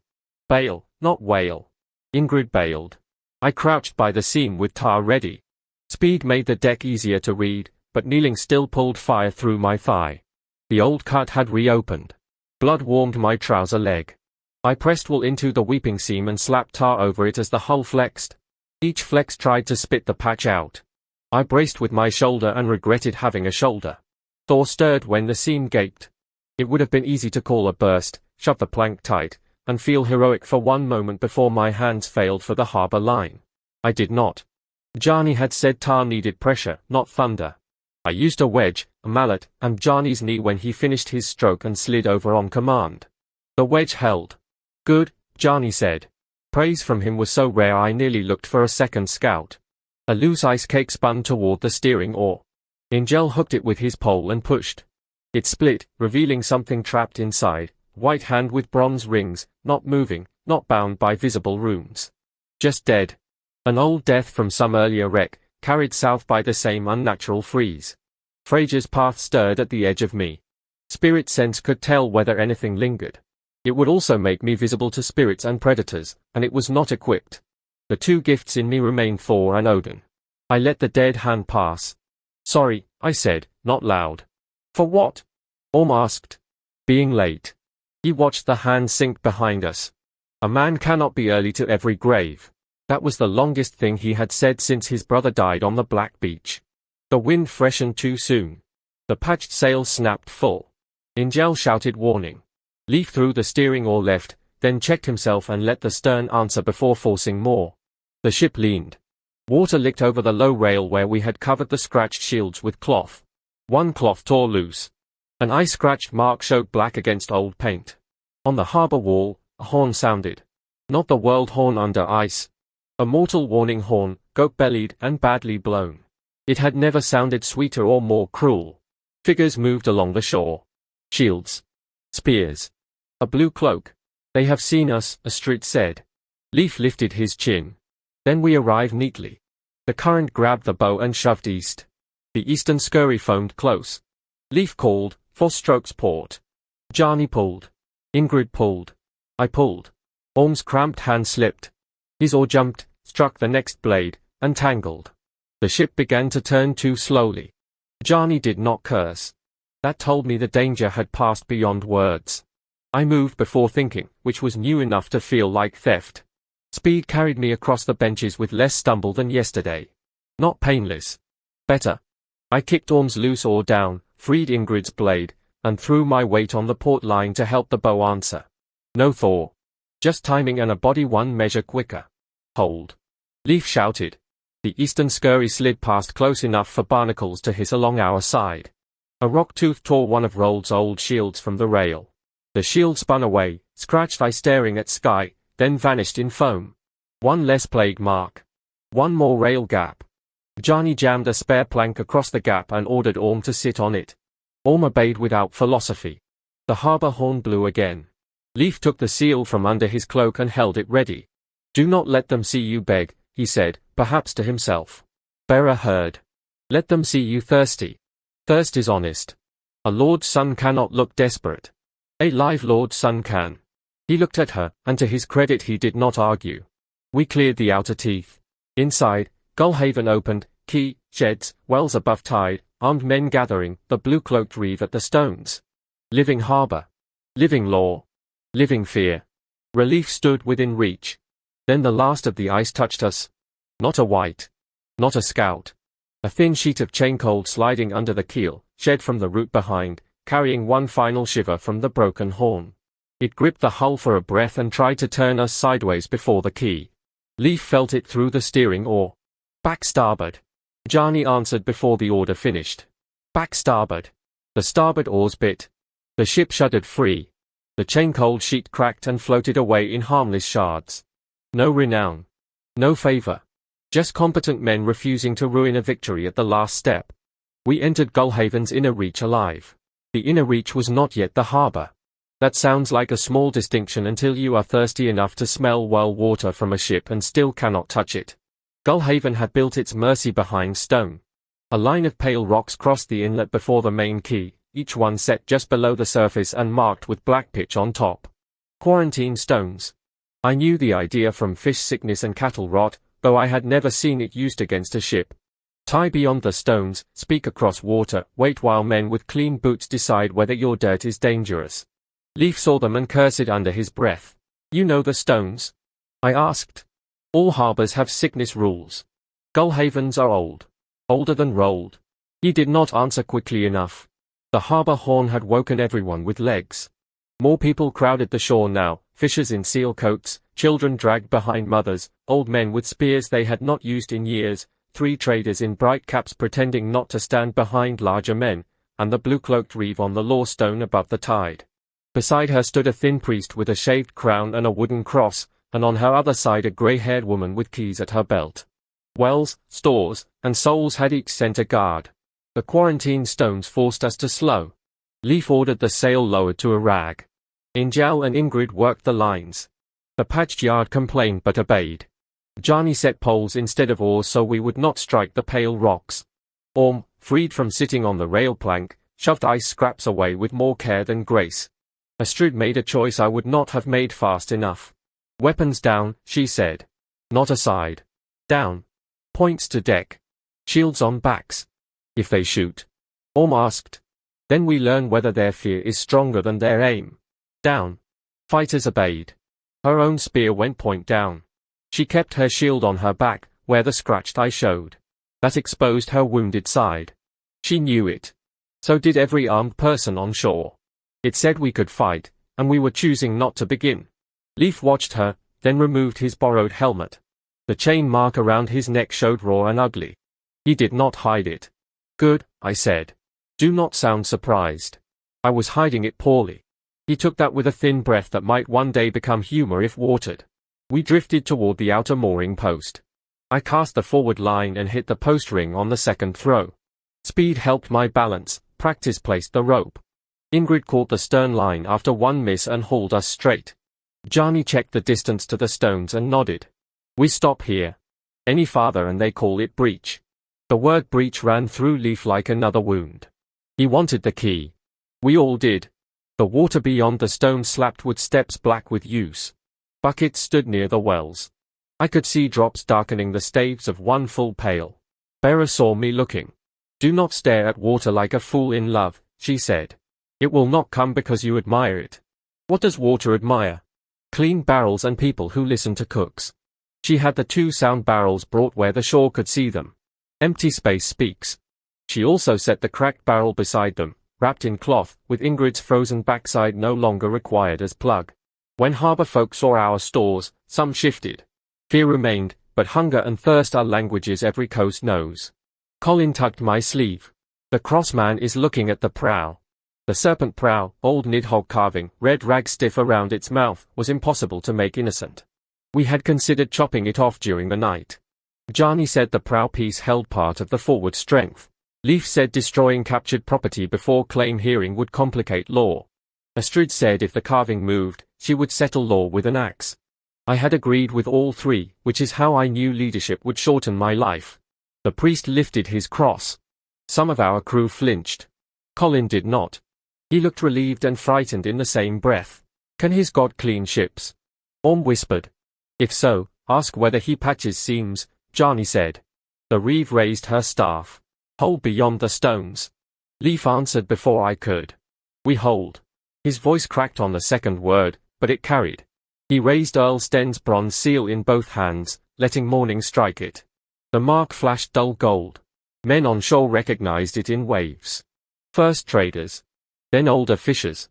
Bail, not wail. Ingrid bailed. I crouched by the seam with tar ready. Speed made the deck easier to read, but kneeling still pulled fire through my thigh. The old cut had reopened. Blood warmed my trouser leg. I pressed wool into the weeping seam and slapped tar over it as the hull flexed. Each flex tried to spit the patch out. I braced with my shoulder and regretted having a shoulder. Thor stirred when the seam gaped. It would have been easy to call a burst, shove the plank tight, and feel heroic for one moment before my hands failed for the harbor line. I did not. Bjarni had said tar needed pressure, not thunder. I used a wedge, a mallet, and Bjarni's knee when he finished his stroke and slid over on command. The wedge held. Good, Bjarni said. Praise from him was so rare I nearly looked for a second scout. A loose ice cake spun toward the steering oar. Ingel hooked it with his pole and pushed. It split, revealing something trapped inside, white hand with bronze rings, not moving, not bound by visible runes. Just dead. An old death from some earlier wreck, carried south by the same unnatural freeze. Fraser's path stirred at the edge of me. Spirit sense could tell whether anything lingered. It would also make me visible to spirits and predators, and it was not equipped. The two gifts in me remained Thor and Odin. I let the dead hand pass. Sorry, I said, not loud. For what? Orm asked. Being late. He watched the hand sink behind us. A man cannot be early to every grave. That was the longest thing he had said since his brother died on the Black Beach. The wind freshened too soon. The patched sails snapped full. Ingel shouted warning. Leaf threw the steering oar left, then checked himself and let the stern answer before forcing more. The ship leaned. Water licked over the low rail where we had covered the scratched shields with cloth. One cloth tore loose. An ice-scratched mark showed black against old paint. On the harbor wall, a horn sounded. Not the world horn under ice. A mortal warning horn, goat-bellied and badly blown. It had never sounded sweeter or more cruel. Figures moved along the shore. Shields. Spears. A blue cloak. They have seen us, Astrid said. Leaf lifted his chin. Then we arrived neatly. The current grabbed the bow and shoved east. The eastern Skerry foamed close. Leaf called, 4 strokes port. Bjarni pulled. Ingrid pulled. I pulled. Orm's cramped hand slipped. His oar jumped, struck the next blade, and tangled. The ship began to turn too slowly. Bjarni did not curse. That told me the danger had passed beyond words. I moved before thinking, which was new enough to feel like theft. Speed carried me across the benches with less stumble than yesterday. Not painless. Better. I kicked Orm's loose oar down, freed Ingrid's blade, and threw my weight on the port line to help the bow answer. No Thor. Just timing and a body 1 measure quicker. Hold. Leaf shouted. The eastern Skerry slid past close enough for barnacles to hiss along our side. A rock tooth tore one of Hroald's old shields from the rail. The shield spun away, scratched eye staring at sky, then vanished in foam. One less plague mark. One more rail gap. Bjarni jammed a spare plank across the gap and ordered Orm to sit on it. Orm obeyed without philosophy. The harbor horn blew again. Leaf took the seal from under his cloak and held it ready. Do not let them see you beg, he said, perhaps to himself. Bera heard. Let them see you thirsty. Thirst is honest. A lord's son cannot look desperate. A live lord's son can. He looked at her, and to his credit he did not argue. We cleared the outer teeth. Inside, Gullhaven opened, quay, sheds, wells above tide, armed men gathering, the blue-cloaked reeve at the stones. Living harbor. Living law. Living fear. Relief stood within reach. Then the last of the ice touched us. Not a wight. Not a scout. A thin sheet of chain cold sliding under the keel, shed from the root behind, carrying one final shiver from the broken horn. It gripped the hull for a breath and tried to turn us sideways before the quay. Leaf felt it through the steering oar. Back starboard. Bjarni answered before the order finished. Back starboard. The starboard oars bit. The ship shuddered free. The chain-cold sheet cracked and floated away in harmless shards. No renown. No favor. Just competent men refusing to ruin a victory at the last step. We entered Gullhaven's inner reach alive. The inner reach was not yet the harbor. That sounds like a small distinction until you are thirsty enough to smell well water from a ship and still cannot touch it. Gullhaven had built its mercy behind stone. A line of pale rocks crossed the inlet before the main quay, each one set just below the surface and marked with black pitch on top. Quarantine stones. I knew the idea from fish sickness and cattle rot, though I had never seen it used against a ship. Tie beyond the stones, speak across water, wait while men with clean boots decide whether your dirt is dangerous. Leif saw them and cursed under his breath. You know the stones? I asked. All harbors have sickness rules. Gullhavens are old. Older than Hroald. He did not answer quickly enough. The harbor horn had woken everyone with legs. More people crowded the shore now, fishers in seal coats, children dragged behind mothers, old men with spears they had not used in years, 3 traders in bright caps pretending not to stand behind larger men, and the blue-cloaked reeve on the law stone above the tide. Beside her stood a thin priest with a shaved crown and a wooden cross, and on her other side a grey-haired woman with keys at her belt. Wells, stores, and souls had each sent a guard. The quarantine stones forced us to slow. Leif ordered the sail lowered to a rag. Ingjal and Ingrid worked the lines. The patched yard complained but obeyed. Jarni set poles instead of oars so we would not strike the pale rocks. Orm, freed from sitting on the rail plank, shoved ice scraps away with more care than grace. Astrid made a choice I would not have made fast enough. Weapons down, she said. Not aside. Down. Points to deck. Shields on backs. If they shoot. Orm asked. Then we learn whether their fear is stronger than their aim. Down. Fighters obeyed. Her own spear went point down. She kept her shield on her back, where the scratched eye showed. That exposed her wounded side. She knew it. So did every armed person on shore. It said we could fight, and we were choosing not to begin. Leif watched her, then removed his borrowed helmet. The chain mark around his neck showed raw and ugly. He did not hide it. Good, I said. Do not sound surprised. I was hiding it poorly. He took that with a thin breath that might one day become humor if watered. We drifted toward the outer mooring post. I cast the forward line and hit the post ring on the second throw. Speed helped my balance, practice placed the rope. Ingrid caught the stern line after one miss and hauled us straight. Jarni checked the distance to the stones and nodded. We stop here. Any farther and they call it breach. The word breach ran through Leif like another wound. He wanted the key. We all did. The water beyond the stone slapped wood steps black with use. Buckets stood near the wells. I could see drops darkening the staves of one full pail. Bera saw me looking. Do not stare at water like a fool in love, she said. It will not come because you admire it. What does water admire? Clean barrels and people who listen to cooks. She had the 2 sound barrels brought where the shore could see them. Empty space speaks. She also set the cracked barrel beside them, wrapped in cloth, with Ingrid's frozen backside no longer required as plug. When harbor folk saw our stores, some shifted. Fear remained, but hunger and thirst are languages every coast knows. Colin tugged my sleeve. The crossman is looking at the prow. The serpent prow, old Nidhogg carving, red rag stiff around its mouth, was impossible to make innocent. We had considered chopping it off during the night. Jarni said the prow piece held part of the forward strength. Leif said destroying captured property before claim hearing would complicate law. Astrid said if the carving moved, she would settle law with an axe. I had agreed with all 3, which is how I knew leadership would shorten my life. The priest lifted his cross. Some of our crew flinched. Colin did not. He looked relieved and frightened in the same breath. Can his god clean ships? Orm whispered. If so, ask whether he patches seams, Jarni said. The reeve raised her staff. Hold beyond the stones. Leif answered before I could. We hold. His voice cracked on the second word, but it carried. He raised Earl Sten's bronze seal in both hands, letting morning strike it. The mark flashed dull gold. Men on shore recognized it in waves. First traders. Then older fishers.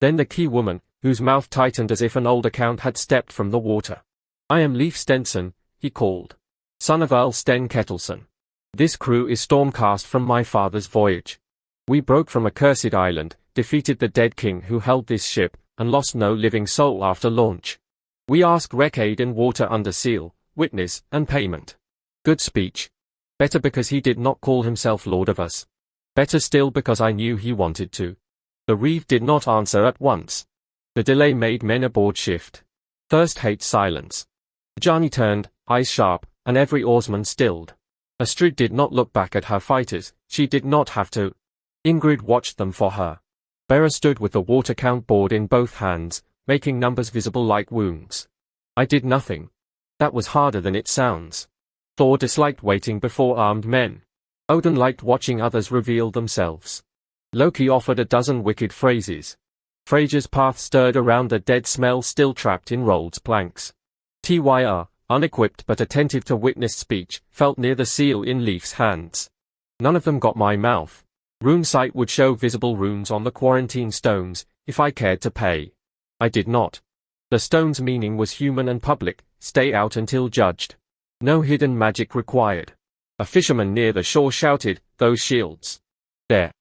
Then the key woman, whose mouth tightened as if an old account had stepped from the water. I am Leif Stenson, he called. Son of Earl Sten Kettleson. This crew is stormcast from my father's voyage. We broke from a cursed island, defeated the dead king who held this ship, and lost no living soul after launch. We ask wreck aid and water under seal, witness, and payment. Good speech. Better because he did not call himself Lord of us. Better still because I knew he wanted to. The reeve did not answer at once. The delay made men aboard shift. Thirst hates silence. Jarni turned, eyes sharp, and every oarsman stilled. Astrid did not look back at her fighters, she did not have to. Ingrid watched them for her. Bera stood with the water count board in both hands, making numbers visible like wounds. I did nothing. That was harder than it sounds. Thor disliked waiting before armed men. Odin liked watching others reveal themselves. Loki offered a dozen wicked phrases. Freyja's path stirred around the dead smell still trapped in Hroald's planks. Tyr, unequipped but attentive to witnessed speech, felt near the seal in Leif's hands. None of them got my mouth. Rune sight would show visible runes on the quarantine stones, if I cared to pay. I did not. The stone's meaning was human and public, stay out until judged. No hidden magic required. A fisherman near the shore shouted, "Those shields." There.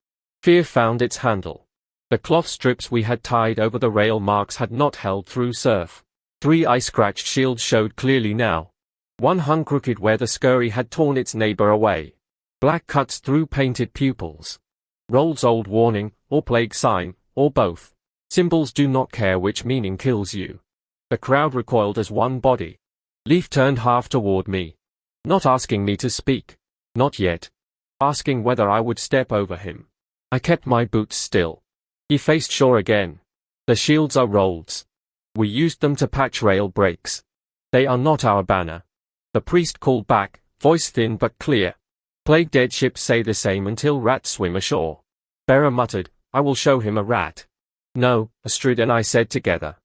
Fear found its handle. The cloth strips we had tied over the rail marks had not held through surf. 3 ice-scratched shields showed clearly now. One hung crooked where the Skerry had torn its neighbor away. Black cuts through painted pupils. Hroald's old warning, or plague sign, or both. Symbols do not care which meaning kills you. The crowd recoiled as one body. Leif turned half toward me. Not asking me to speak. Not yet. Asking whether I would step over him. I kept my boots still. He faced shore again. The shields are Hroald's. We used them to patch rail breaks. They are not our banner. The priest called back, voice thin but clear. Plague-dead ships say the same until rats swim ashore. Bera muttered, "I will show him a rat." "No," Astrid and I said together.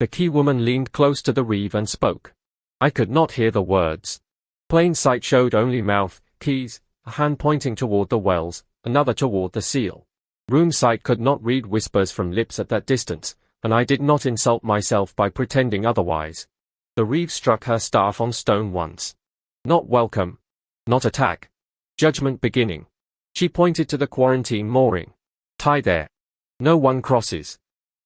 The key woman leaned close to the reeve and spoke. I could not hear the words. Plain sight showed only mouth, keys, a hand pointing toward the wells, another toward the seal. Rune sight could not read whispers from lips at that distance, and I did not insult myself by pretending otherwise. The reeve struck her staff on stone once. Not welcome. Not attack. Judgment beginning. She pointed to the quarantine mooring. Tie there. No one crosses.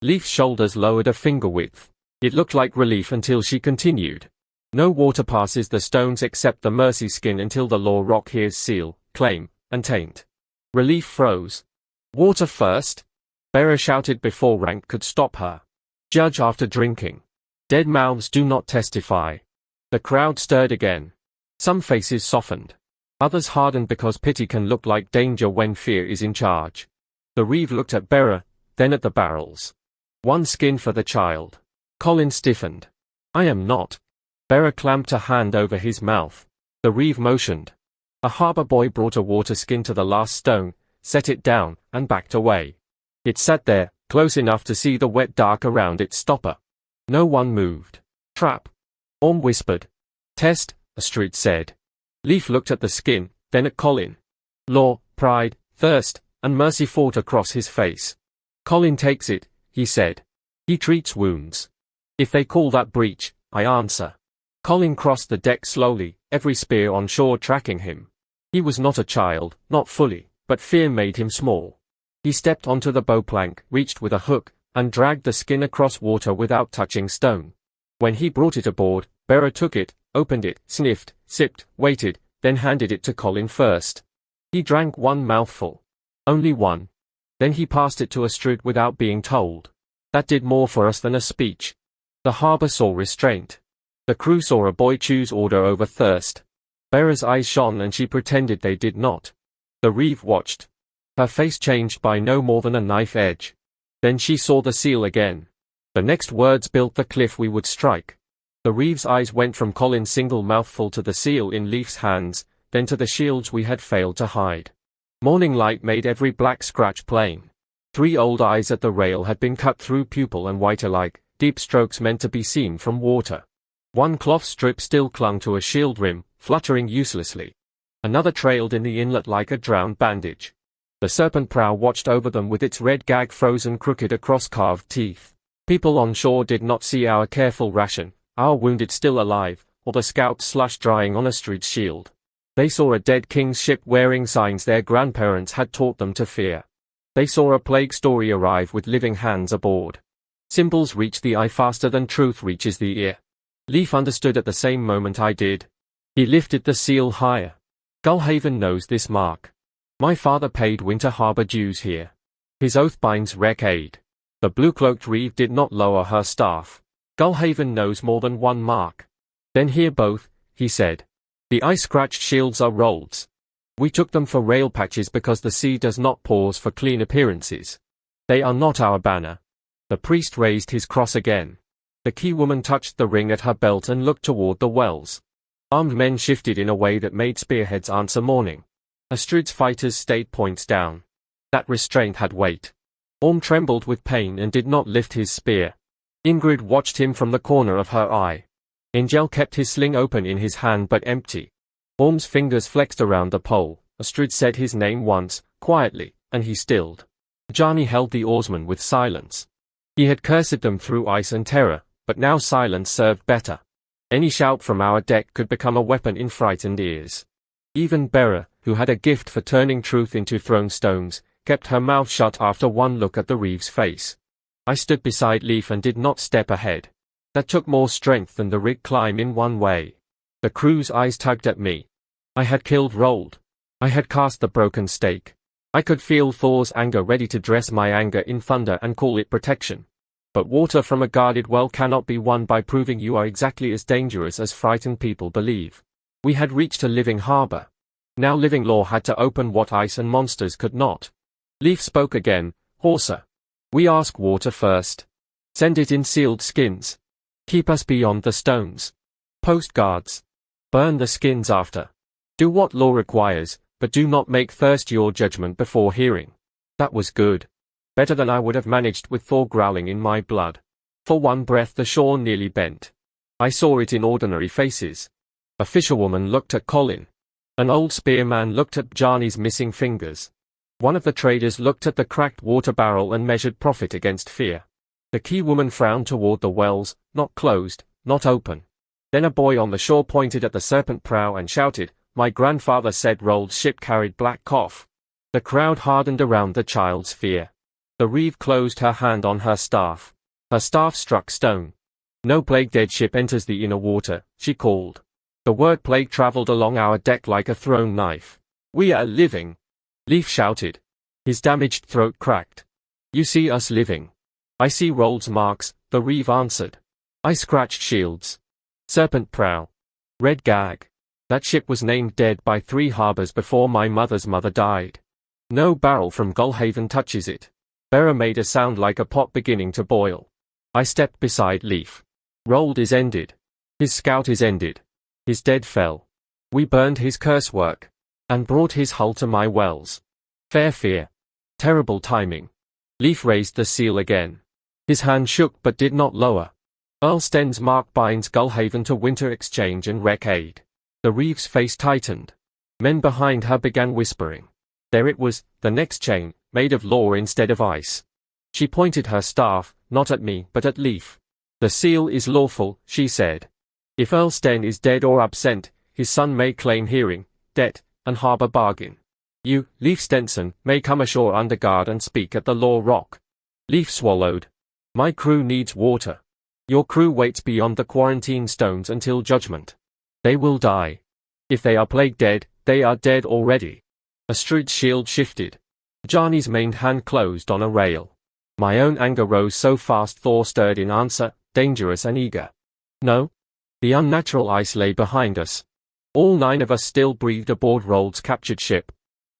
Leif's shoulders lowered a finger width. It looked like relief until she continued. No water passes the stones except the mercy skin until the law rock hears seal, claim, and taint. Relief froze. Water first? Bera shouted before rank could stop her. Judge after drinking. Dead mouths do not testify. The crowd stirred again. Some faces softened. Others hardened because pity can look like danger when fear is in charge. The reeve looked at Bera, then at the barrels. One skin for the child. Colin stiffened. I am not. Bera clamped a hand over his mouth. The reeve motioned. A harbor boy brought a water skin to the last stone, set it down, and backed away. It sat there, close enough to see the wet dark around its stopper. No one moved. Trap. Orm whispered. Test, Astrid said. Leif looked at the skin, then at Colin. Law, pride, thirst, and mercy fought across his face. Colin takes it, he said. He treats wounds. If they call that breach, I answer. Colin crossed the deck slowly, every spear on shore tracking him. He was not a child, not fully, but fear made him small. He stepped onto the bow plank, reached with a hook, and dragged the skin across water without touching stone. When he brought it aboard, Bera took it, opened it, sniffed, sipped, waited, then handed it to Colin first. He drank one mouthful. Only one. Then he passed it to Astrid without being told. That did more for us than a speech. The harbor saw restraint. The crew saw a boy choose order over thirst. Bera's eyes shone and she pretended they did not. The reeve watched. Her face changed by no more than a knife edge. Then she saw the seal again. The next words built the cliff we would strike. The reeve's eyes went from Colin's single mouthful to the seal in Leif's hands, then to the shields we had failed to hide. Morning light made every black scratch plain. 3 old eyes at the rail had been cut through pupil and white alike, deep strokes meant to be seen from water. One cloth strip still clung to a shield rim, fluttering uselessly. Another trailed in the inlet like a drowned bandage. The serpent prow watched over them with its red gag frozen crooked across carved teeth. People on shore did not see our careful ration, our wounded still alive, or the scout slush drying on Astrid's shield. They saw a dead king's ship wearing signs their grandparents had taught them to fear. They saw a plague story arrive with living hands aboard. Symbols reach the eye faster than truth reaches the ear. Leif understood at the same moment I did. He lifted the seal higher. Gullhaven knows this mark. My father paid Winter Harbor dues here. His oath binds wreck aid. The blue-cloaked reeve did not lower her staff. Gullhaven knows more than one mark. Then hear both, he said. The ice-scratched shields are Hroald's. We took them for rail patches because the sea does not pause for clean appearances. They are not our banner. The priest raised his cross again. The key woman touched the ring at her belt and looked toward the wells. Armed men shifted in a way that made spearheads answer morning. Astrid's fighters stayed points down. That restraint had weight. Orm trembled with pain and did not lift his spear. Ingrid watched him from the corner of her eye. Angel kept his sling open in his hand but empty. Orm's fingers flexed around the pole. Astrid said his name once, quietly, and he stilled. Bjarni held the oarsmen with silence. He had cursed them through ice and terror, but now silence served better. Any shout from our deck could become a weapon in frightened ears. Even Bera, who had a gift for turning truth into thrown stones, kept her mouth shut after one look at the reeve's face. I stood beside Leif and did not step ahead. That took more strength than the rig climb in one way. The crew's eyes tugged at me. I had killed Hroald. I had cast the broken stake. I could feel Thor's anger ready to dress my anger in thunder and call it protection. But water from a guarded well cannot be won by proving you are exactly as dangerous as frightened people believe. We had reached a living harbor. Now living law had to open what ice and monsters could not. Leif spoke again, hoarser. We ask water first. Send it in sealed skins. Keep us beyond the stones. Post guards. Burn the skins after. Do what law requires, but do not make thirst your judgment before hearing. That was good. Better than I would have managed with Thor growling in my blood. For one breath the shore nearly bent. I saw it in ordinary faces. A fisherwoman looked at Colin. An old spearman looked at Bjarni's missing fingers. One of the traders looked at the cracked water barrel and measured profit against fear. The key woman frowned toward the wells, not closed, not open. Then a boy on the shore pointed at the serpent prow and shouted, "My grandfather said Hroald's ship carried black cough." The crowd hardened around the child's fear. The reeve closed her hand on her staff. Her staff struck stone. "No plague-dead ship enters the inner water," she called. The word plague traveled along our deck like a thrown knife. "We are living," Leif shouted. His damaged throat cracked. "You see us living." "I see Hroald's marks," the reeve answered. I scratched shields. Serpent prow. Red gag. That ship was named dead by 3 harbors before my mother's mother died. No barrel from Gullhaven touches it. Bera made a sound like a pot beginning to boil. I stepped beside Leif. Hroald is ended. His scout is ended. His dead fell. We burned his curse work. And brought his hull to my wells. Fair fear. Terrible timing. Leif raised the seal again. His hand shook but did not lower. Earl Sten's mark binds Gullhaven to winter exchange and wreck aid. The reeve's face tightened. Men behind her began whispering. There it was, the next chain, made of law instead of ice. She pointed her staff, not at me but at Leif. The seal is lawful, she said. If Earl Sten is dead or absent, his son may claim hearing, debt, and harbor bargain. You, Leif Stenson, may come ashore under guard and speak at the Law Rock. Leif swallowed. My crew needs water. Your crew waits beyond the quarantine stones until judgment. They will die. If they are plague dead, they are dead already. Astrid's shield shifted. Bjarni's maned hand closed on a rail. My own anger rose so fast Thor stirred in answer, dangerous and eager. No. The unnatural ice lay behind us. All 9 of us still breathed aboard Hroald's captured ship.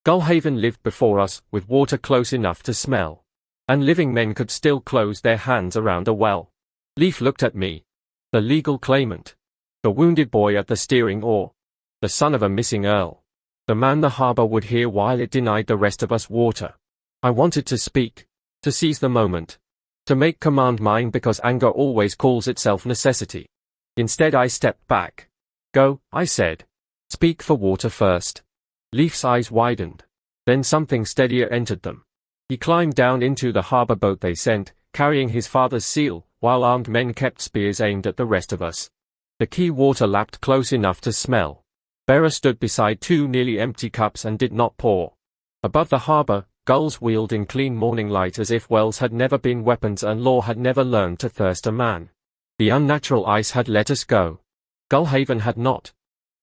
Gullhaven lived before us, with water close enough to smell. And living men could still close their hands around a well. Leif looked at me. The legal claimant. The wounded boy at the steering oar. The son of a missing earl. The man the harbor would hear while it denied the rest of us water. I wanted to speak. To seize the moment. To make command mine because anger always calls itself necessity. Instead I stepped back. Go, I said. Speak for water first. Leif's eyes widened. Then something steadier entered them. He climbed down into the harbor boat they sent, carrying his father's seal, while armed men kept spears aimed at the rest of us. The key water lapped close enough to smell. Bera stood beside 2 nearly empty cups and did not pour. Above the harbor, gulls wheeled in clean morning light as if wells had never been weapons and law had never learned to thirst a man. The unnatural ice had let us go. Gullhaven had not.